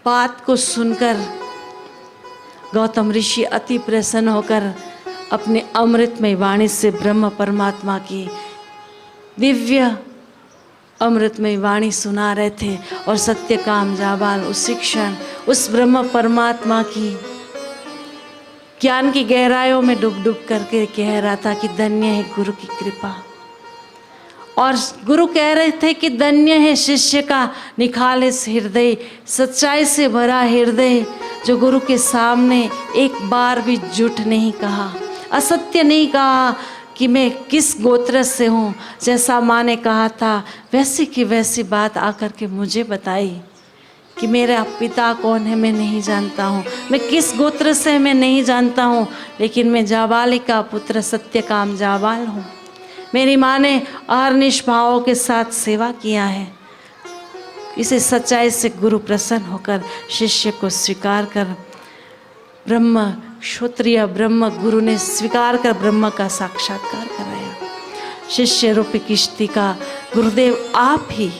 Speaker 1: बात को सुनकर गौतम ऋषि अति प्रसन्न होकर अपने अमृतमय वाणी से ब्रह्म परमात्मा की दिव्य अमृतमय वाणी सुना रहे थे और सत्यकाम जाबाल उसी क्षण उस ब्रह्म परमात्मा की ज्ञान की गहराइयों में डूब डूब करके कह रहा था कि धन्य है गुरु की कृपा। और गुरु कह रहे थे कि धन्य है शिष्य का निखालिस हृदय, सच्चाई से भरा हृदय, जो गुरु के सामने एक बार भी झूठ नहीं कहा, असत्य नहीं कहा कि मैं किस गोत्र से हूँ। जैसा माँ ने कहा था वैसी की वैसी बात आकर के मुझे बताई कि मेरा पिता कौन है मैं नहीं जानता हूँ, मैं किस गोत्र से मैं नहीं जानता हूँ, लेकिन मैं जाबाली का पुत्र सत्यकाम जाबाल हूँ। मेरी माँ ने अहर्निश भावों के साथ सेवा किया है। इसे सच्चाई से गुरु प्रसन्न होकर शिष्य को स्वीकार कर ब्रह्म क्षत्रिय ब्रह्म गुरु ने स्वीकार कर ब्रह्म का साक्षात्कार कराया। शिष्य रूपी किश्ती का गुरुदेव आप ही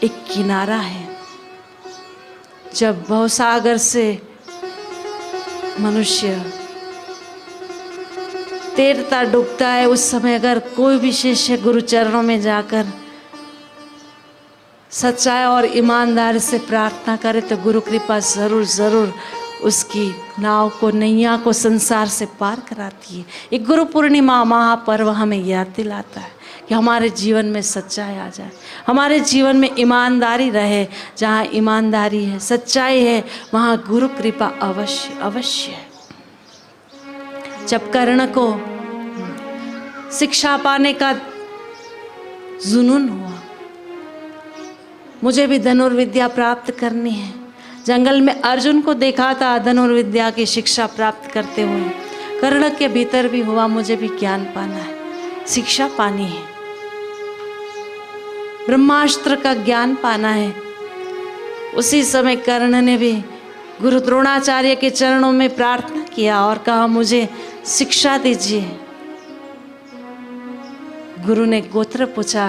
Speaker 1: एक किनारा है। जब भवसागर से मनुष्य तैरता डूबता है, उस समय अगर कोई भी शिष्य गुरु चरणों में जाकर सच्चाई और ईमानदारी से प्रार्थना करे तो गुरु कृपा जरूर जरूर उसकी नाव को, नैया को संसार से पार कराती है। एक गुरु पूर्णिमा महापर्व हमें याद दिलाता है कि हमारे जीवन में सच्चाई आ जाए, हमारे जीवन में ईमानदारी रहे। जहाँ ईमानदारी है, सच्चाई है, वहाँ गुरु कृपा अवश्य अवश्य है। जब कर्ण को शिक्षा पाने का जुनून हुआ, मुझे भी धनुर्विद्या प्राप्त करनी है। जंगल में अर्जुन को देखा था धनुर्विद्या की शिक्षा प्राप्त करते हुए। कर्ण के भीतर भी हुआ, मुझे भी ज्ञान पाना है, शिक्षा पानी है, ब्रह्मास्त्र का ज्ञान पाना है। उसी समय कर्ण ने भी गुरु द्रोणाचार्य के चरणों में प्रार्थना किया और कहा मुझे शिक्षा दीजिए। गुरु ने गोत्र पूछा।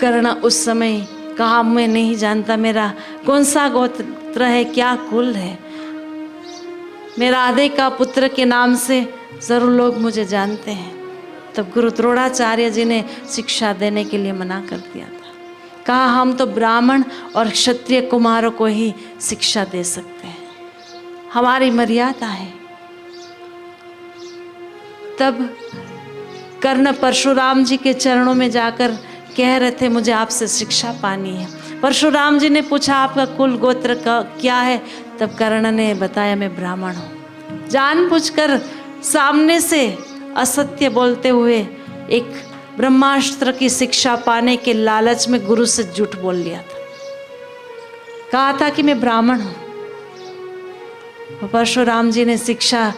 Speaker 1: कर्ण उस समय कहा मैं नहीं जानता, मेरा कौन सा गोत्र है, क्या कुल है। मेरा आधे का पुत्र के नाम से जरूर लोग मुझे जानते हैं। तब गुरु द्रोणाचार्य जी ने शिक्षा देने के लिए मना कर दिया था। कहा हम तो ब्राह्मण और क्षत्रिय कुमारों को ही शिक्षा दे सकते हैं, हमारी मर्यादा है। तब कर्ण परशुराम जी के चरणों में जाकर कह रहे थे मुझे आपसे शिक्षा पानी है। परशुराम जी ने पूछा आपका कुल गोत्र का क्या है। तब कर्ण ने बताया मैं ब्राह्मण हूँ। जानबूझकर सामने से असत्य बोलते हुए एक ब्रह्मास्त्र की शिक्षा पाने के लालच में गुरु से झूठ बोल लिया था। कहा था कि मैं ब्राह्मण हूँ। परशुराम जी ने शिक्षा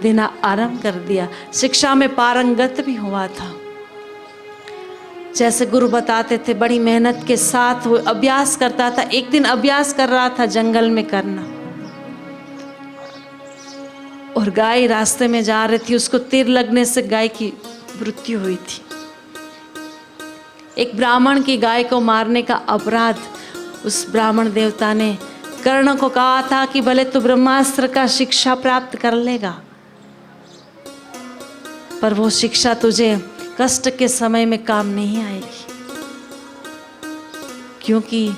Speaker 1: देना आरंभ कर दिया। शिक्षा में पारंगत भी हुआ था। जैसे गुरु बताते थे बड़ी मेहनत के साथ वो अभ्यास करता था। एक दिन अभ्यास कर रहा था जंगल में करना, और गाय रास्ते में जा रही थी, उसको तीर लगने से गाय की मृत्यु हुई थी। एक ब्राह्मण की गाय को मारने का अपराध उस ब्राह्मण देवता ने कर्ण को कहा था कि भले तू ब्रह्मास्त्र का शिक्षा प्राप्त कर लेगा, पर वो शिक्षा तुझे कष्ट के समय में काम नहीं आएगी, क्योंकि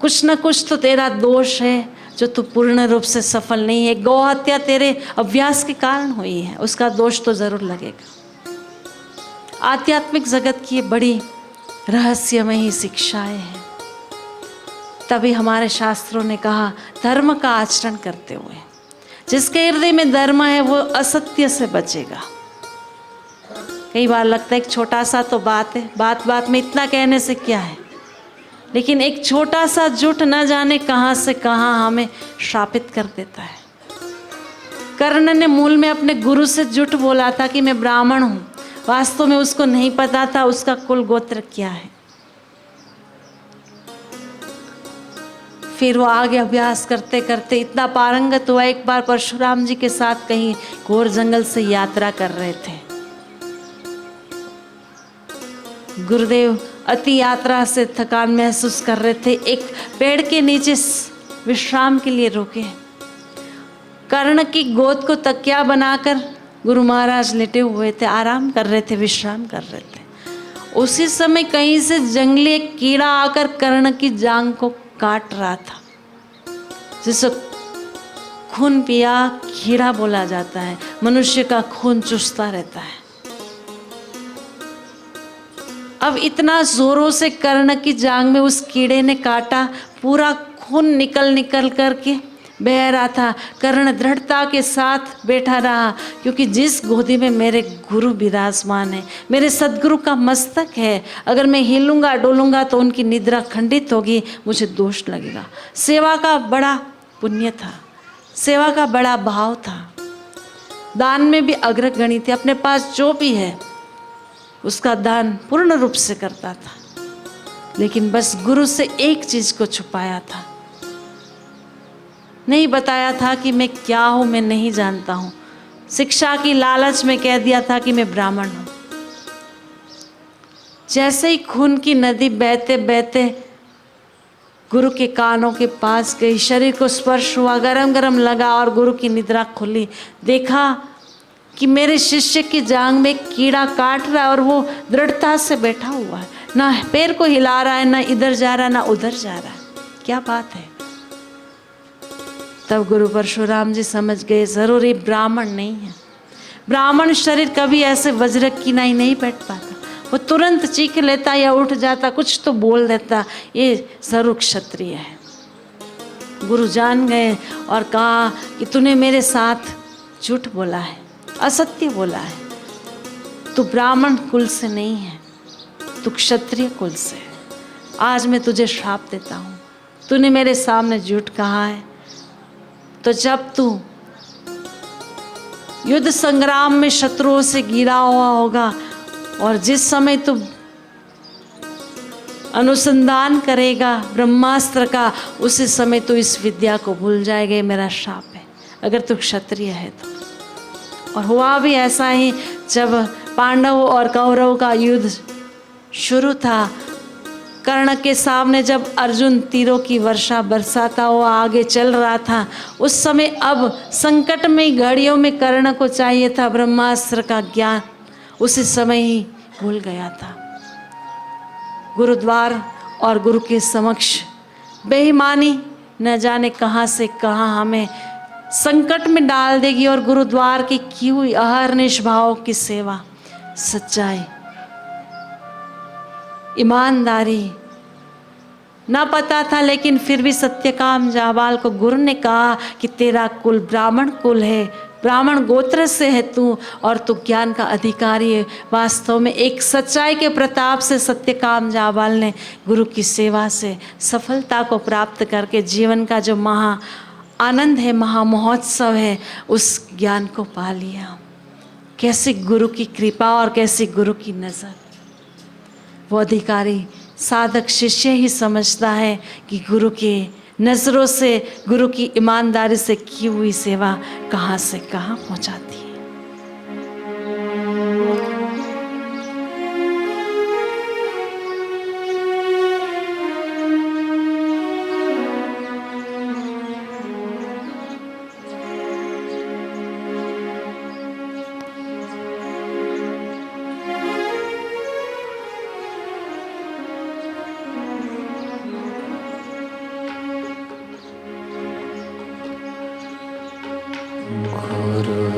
Speaker 1: कुछ न कुछ तो तेरा दोष है जो तू पूर्ण रूप से सफल नहीं है। गौ हत्या तेरे अभ्यास के कारण हुई है, उसका दोष तो जरूर लगेगा। आध्यात्मिक जगत की बड़ी रहस्यमयी शिक्षाएं हैं। तभी हमारे शास्त्रों ने कहा धर्म का आचरण करते हुए जिसके हृदय में धर्म है वो असत्य से बचेगा। कई बार लगता है एक छोटा सा तो बात है, बात बात में इतना कहने से क्या है, लेकिन एक छोटा सा झूठ न जाने कहाँ से कहाँ हमें श्रापित कर देता है। कर्ण ने मूल में अपने गुरु से झूठ बोला था कि मैं ब्राह्मण हूँ। वास्तव में उसको नहीं पता था उसका कुल गोत्र क्या है। फिर वो आगे अभ्यास करते करते इतना पारंगत हुआ। एक बार परशुराम जी के साथ कहीं घोर जंगल से यात्रा कर रहे थे। गुरुदेव अति यात्रा से थकान महसूस कर रहे थे। एक पेड़ के नीचे विश्राम के लिए रुके। कर्ण की गोद को तकिया बनाकर गुरु महाराज लेटे हुए थे, आराम कर रहे थे, विश्राम कर रहे थे। उसी समय कहीं से जंगली एक कीड़ा आकर कर्ण की जांघ को काट रहा था, जिसे खून पिया कीड़ा बोला जाता है। मनुष्य का खून चूसता रहता है। अब इतना जोरों से कर्ण की जांघ में उस कीड़े ने काटा, पूरा खून निकल निकल करके बह रहा था। कर्ण दृढ़ता के साथ बैठा रहा, क्योंकि जिस गोदी में मेरे गुरु विराजमान है, मेरे सदगुरु का मस्तक है, अगर मैं हिलूंगा डोलूंगा तो उनकी निद्रा खंडित होगी, मुझे दोष लगेगा। सेवा का बड़ा पुण्य था, सेवा का बड़ा भाव था, दान में भी अग्रगणी थी। अपने पास जो भी है उसका दान पूर्ण रूप से करता था, लेकिन बस गुरु से एक चीज को छुपाया था, नहीं बताया था कि मैं क्या हूं, मैं नहीं जानता हूं। शिक्षा की लालच में कह दिया था कि मैं ब्राह्मण हूं। जैसे ही खून की नदी बहते बहते गुरु के कानों के पास गई, शरीर को स्पर्श हुआ, गरम गरम लगा और गुरु की निद्रा खुली। देखा कि मेरे शिष्य की जांघ में कीड़ा काट रहा है और वो दृढ़ता से बैठा हुआ है, ना पैर को हिला रहा है, ना इधर जा रहा है, ना उधर जा रहा है। क्या बात है। तब गुरु परशुराम जी समझ गए जरूर ये ब्राह्मण नहीं है। ब्राह्मण शरीर कभी ऐसे वज्र की नहीं बैठ पाता, वो तुरंत चीख लेता या उठ जाता, कुछ तो बोल देता, ये जरूर क्षत्रिय है। गुरु जान गए और कहा कि तूने मेरे साथ झूठ बोला है, असत्य बोला है, तू ब्राह्मण कुल से नहीं है, तू क्षत्रिय कुल से है। आज मैं तुझे श्राप देता हूँ, तूने मेरे सामने झूठ कहा है। तो जब तू युद्ध संग्राम में शत्रुओं से घिरा हुआ होगा और जिस समय तू अनुसंधान करेगा ब्रह्मास्त्र का, उसी समय तू इस विद्या को भूल जाएगा। ये मेरा श्राप है, अगर तू क्षत्रिय है तो। और हुआ भी ऐसा ही, जब पांडव और कौरव का युद्ध शुरू था, कर्ण के सामने जब अर्जुन तीरों की वर्षा बरसाता हुआ आगे चल रहा था, उस समय अब संकट में घड़ियों में कर्ण को चाहिए था ब्रह्मास्त्र का ज्ञान, उसी समय ही भूल गया था। गुरुद्वार और गुरु के समक्ष बेईमानी न जाने कहाँ से कहाँ हमें संकट में डाल देगी। और गुरुद्वार की हुई अहर्निश भाव की सेवा, सच्चाई, ईमानदारी ना पता था, लेकिन फिर भी सत्यकाम जाबाल को गुरु ने कहा कि तेरा कुल ब्राह्मण कुल है, ब्राह्मण गोत्र से है तू, और तू ज्ञान का अधिकारी है। वास्तव में एक सच्चाई के प्रताप से सत्यकाम जाबाल ने गुरु की सेवा से सफलता को प्राप्त करके जीवन का जो महा आनंद है, महा महोत्सव है, उस ज्ञान को पा लिया। कैसी गुरु की कृपा और कैसी गुरु की नज़र। वो अधिकारी साधक शिष्य ही समझता है कि गुरु के नज़रों से, गुरु की ईमानदारी से की हुई सेवा कहाँ से कहाँ पहुँचाती है।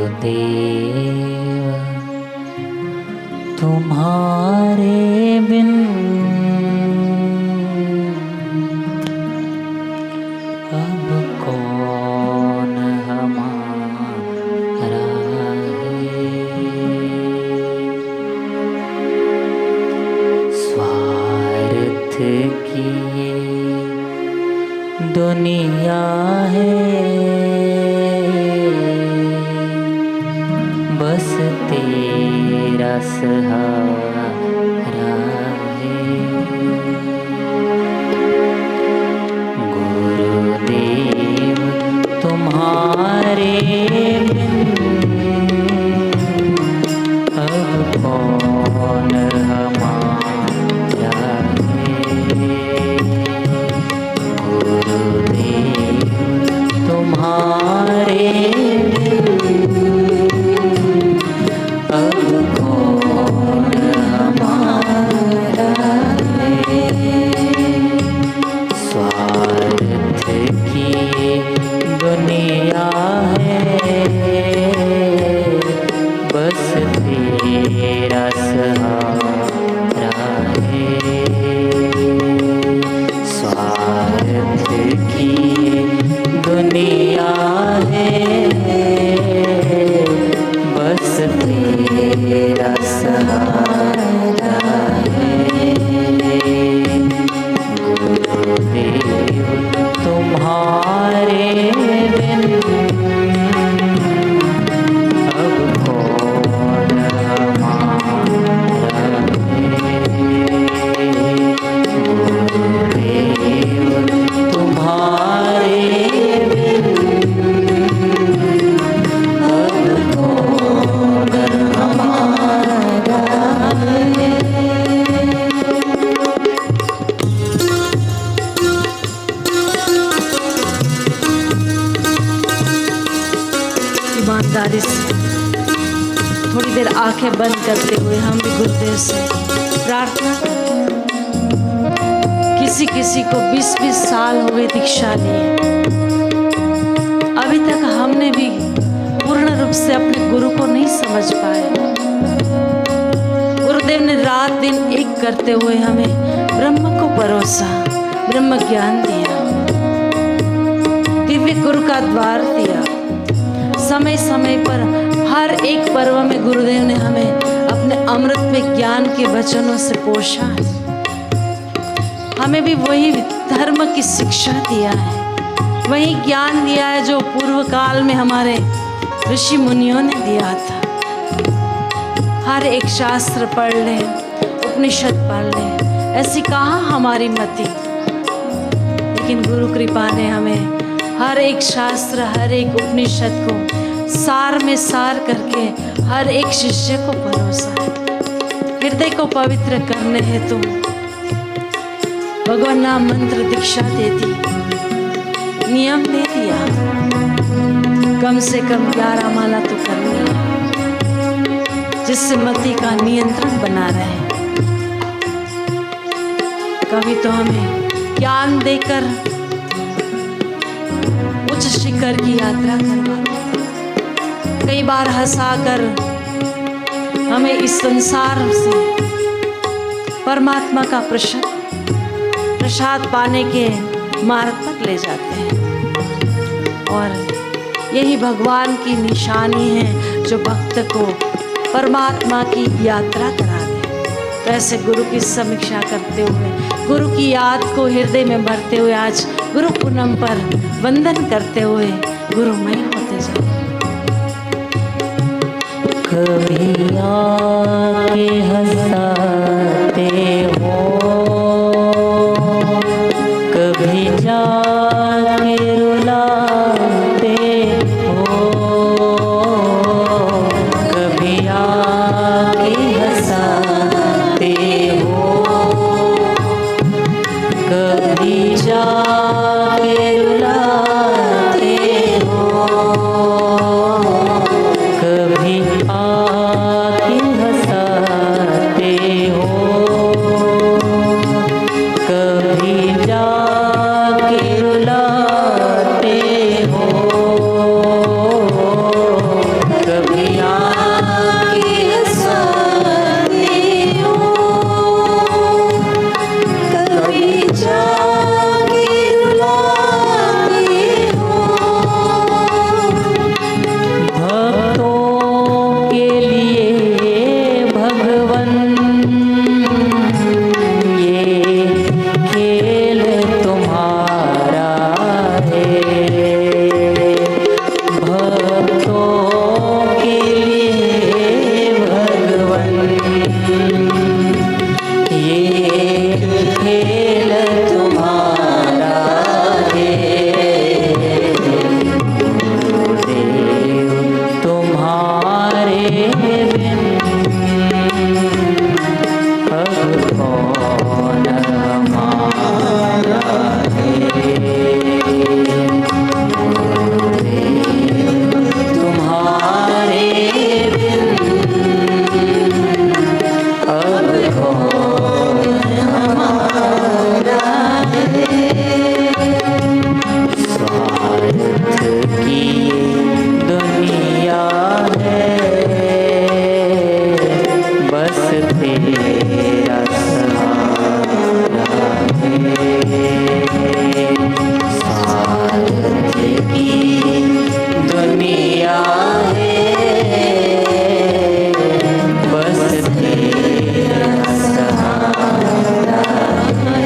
Speaker 2: गुरुदेव तुम्हारे बिन अब कौन हमारा है। स्वार्थ की ये दुनिया है, बस तेरा सहारा है। गुरुदेव तुम्हारे बिन अब कौन हमारा है। गुरुदेव तुम्हारे ईमानदारी से थोड़ी देर आंखें बंद करते हुए हम भी गुरुदेव से प्रार्थना करते हैं। किसी किसी को 20-20 साल हो गए दीक्षा लिए, अभी तक हमने भी पूर्ण रूप से अपने गुरु को नहीं समझ पाए। गुरुदेव ने रात दिन एक करते हुए हमें ब्रह्म को परोसा, ब्रह्म ज्ञान दिया, दिव्य गुरु का द्वार दिया। समय समय पर हर एक पर्व में गुरुदेव ने हमें अपने अमृत में ज्ञान के वचनों से पोषा है।
Speaker 1: हमें भी वही धर्म की शिक्षा दिया है, वही ज्ञान दिया है जो पूर्व काल में हमारे ऋषि मुनियों ने दिया था। हर एक शास्त्र पढ़ ले, उपनिषद पढ़ ले, ऐसी कहाँ हमारी मति, लेकिन गुरु कृपा ने हमें हर एक शास्त्र, हर एक उपनिषद को सार में सार करके हर एक शिष्य को परोसा है। हृदय को पवित्र करने हेतु भगवान नाम मंत्र दीक्षा दे दी, नियम दे दिया, कम से कम 11 माला तो करनी है, जिससे मति का नियंत्रण बना रहे। कभी तो हमें ज्ञान देकर उच्च शिखर की यात्रा करवाते, कई बार हंसाकर हमें इस संसार से परमात्मा का प्रसाद पाने के मार्ग पर ले जाते हैं। और यही भगवान की निशानी है जो भक्त को परमात्मा की यात्रा करा दे। तो ऐसे गुरु की समीक्षा करते हुए, गुरु की याद को हृदय में भरते हुए, आज गुरु पूनम पर वंदन करते हुए गुरुमय होते जाओ।
Speaker 3: कभी आके हंसाते हो, कभी जाके रुलाते हो, कभी आके हंसाते हो, कभी जाके रुलाते हो, कभी आके हंसाते हो, कभी जाके रुलाते हो, कभी आके हंसाते हो, कभी जाके रुलाते हो। भक्तों के लिए भगवन ये खेल तुम्हारा है, भक्तों के लिए भगवन ये खेल तुम्हारा है। गुरुदेव तुम्हारे बिन अब कौन हमारा है। गुरुदेव तुम्हारे बिन अब कौन हमारा है। स्वार्थ की दुनिया है, बस तेरा सहारा है। स्वार्थ की दुनिया है, बस तेरा सहारा है।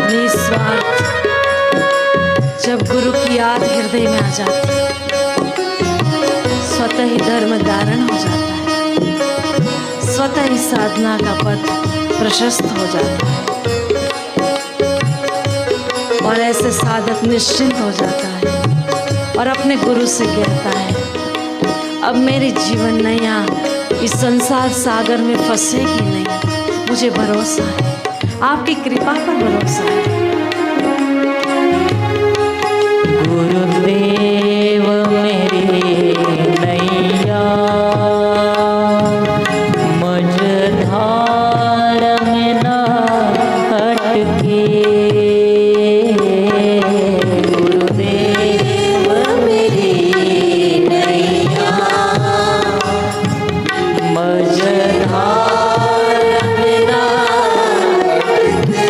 Speaker 1: निस्वार्थ जब गुरु की याद हृदय में आ जाती है, स्वतः ही धर्म धारण हो जाता है, स्वतः ही साधना का पथ प्रशस्त हो जाता है और ऐसे साधक निश्चिंत हो जाता है और अपने गुरु से कहता है, अब मेरी जीवन नैया इस संसार सागर में फंसेगी नहीं, मुझे भरोसा है, आपकी कृपा पर भरोसा है।
Speaker 3: गुरुदेव मेरी नैया मझधार में ना अटके। गुरुदेव मेरी नैया मझधार में ना अटके।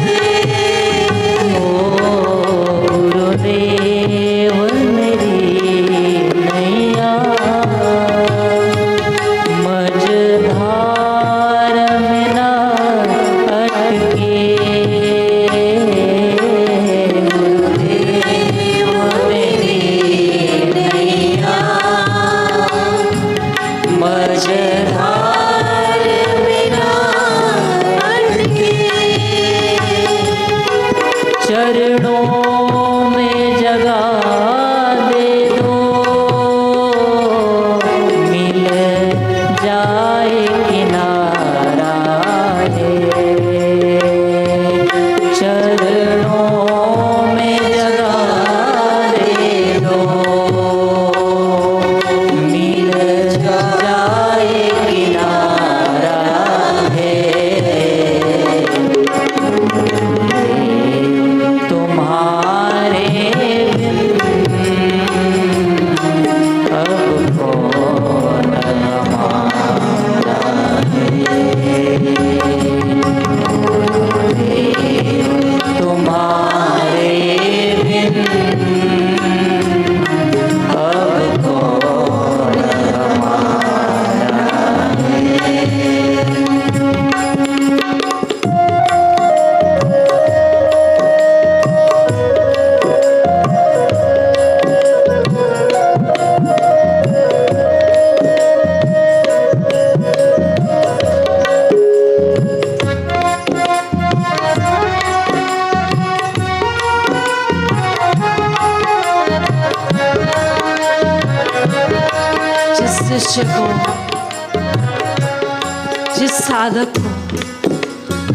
Speaker 2: जिस साधक को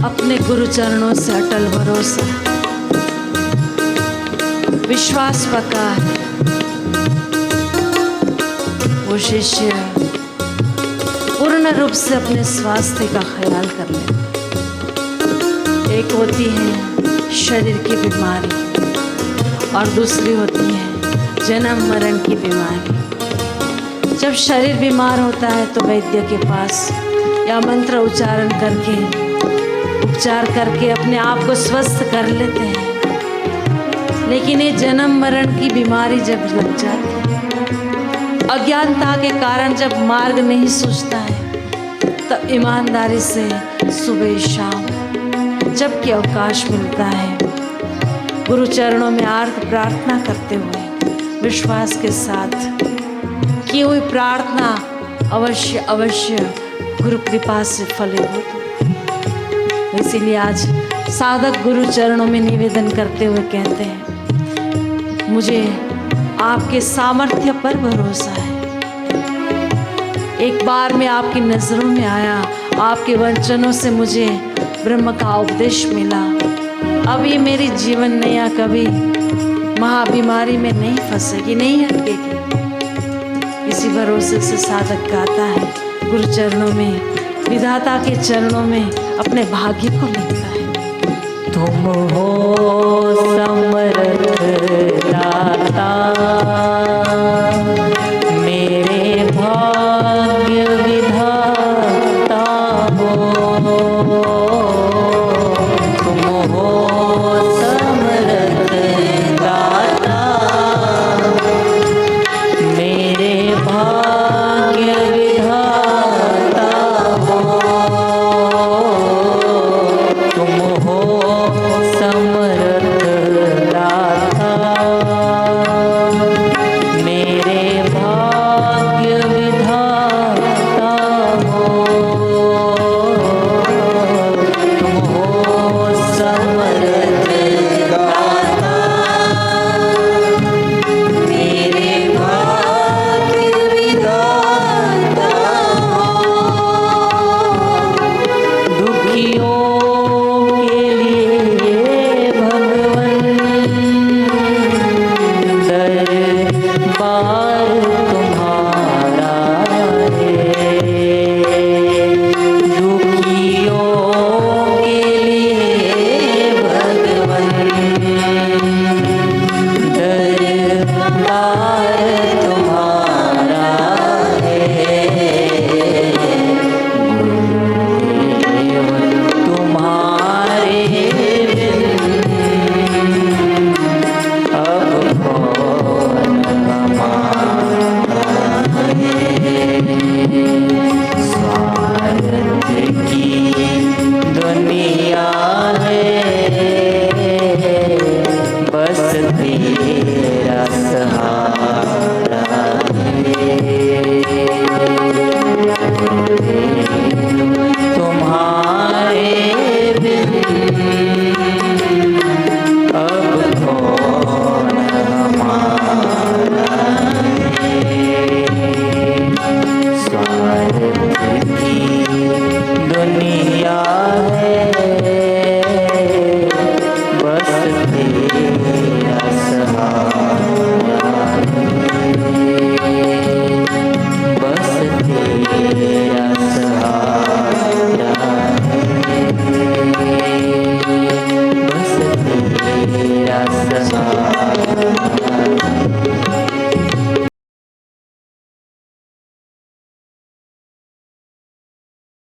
Speaker 2: अपने गुरु चरणों से अटल भरोसा, विश्वास पक्का है, वो शिष्य पूर्ण रूप से अपने स्वास्थ्य का ख्याल कर ले। एक होती है शरीर की बीमारी और दूसरी होती है जन्म मरण की बीमारी। जब शरीर बीमार होता है तो वैद्य के पास या मंत्र उच्चारण करके उपचार करके अपने आप को स्वस्थ कर लेते हैं। लेकिन ये जन्म मरण की बीमारी जब लग जाती है, अज्ञानता के कारण जब मार्ग नहीं सूझता है, तब ईमानदारी से सुबह शाम जबकि अवकाश मिलता है, गुरु चरणों में आर्त प्रार्थना करते हुए विश्वास के साथ की हुई प्रार्थना अवश्य अवश्य गुरु कृपा से फलीभूत हो। इसीलिए आज साधक गुरु चरणों में निवेदन करते हुए कहते हैं, मुझे आपके सामर्थ्य पर भरोसा है। एक बार मैं आपकी नज़रों में आया, आपके वचनों से मुझे ब्रह्म का उपदेश मिला। अब ये मेरी जीवन नैया कभी महाबीमारी में नहीं फंसेगी, नहीं हटेगी। इसी भरोसे से साधक गाता है गुरु चरणों में, विधाता के चरणों में अपने भाग्य को लिखता है।
Speaker 3: तुम हो समर्थ दाता, मेरे भाग्य विधाता हो।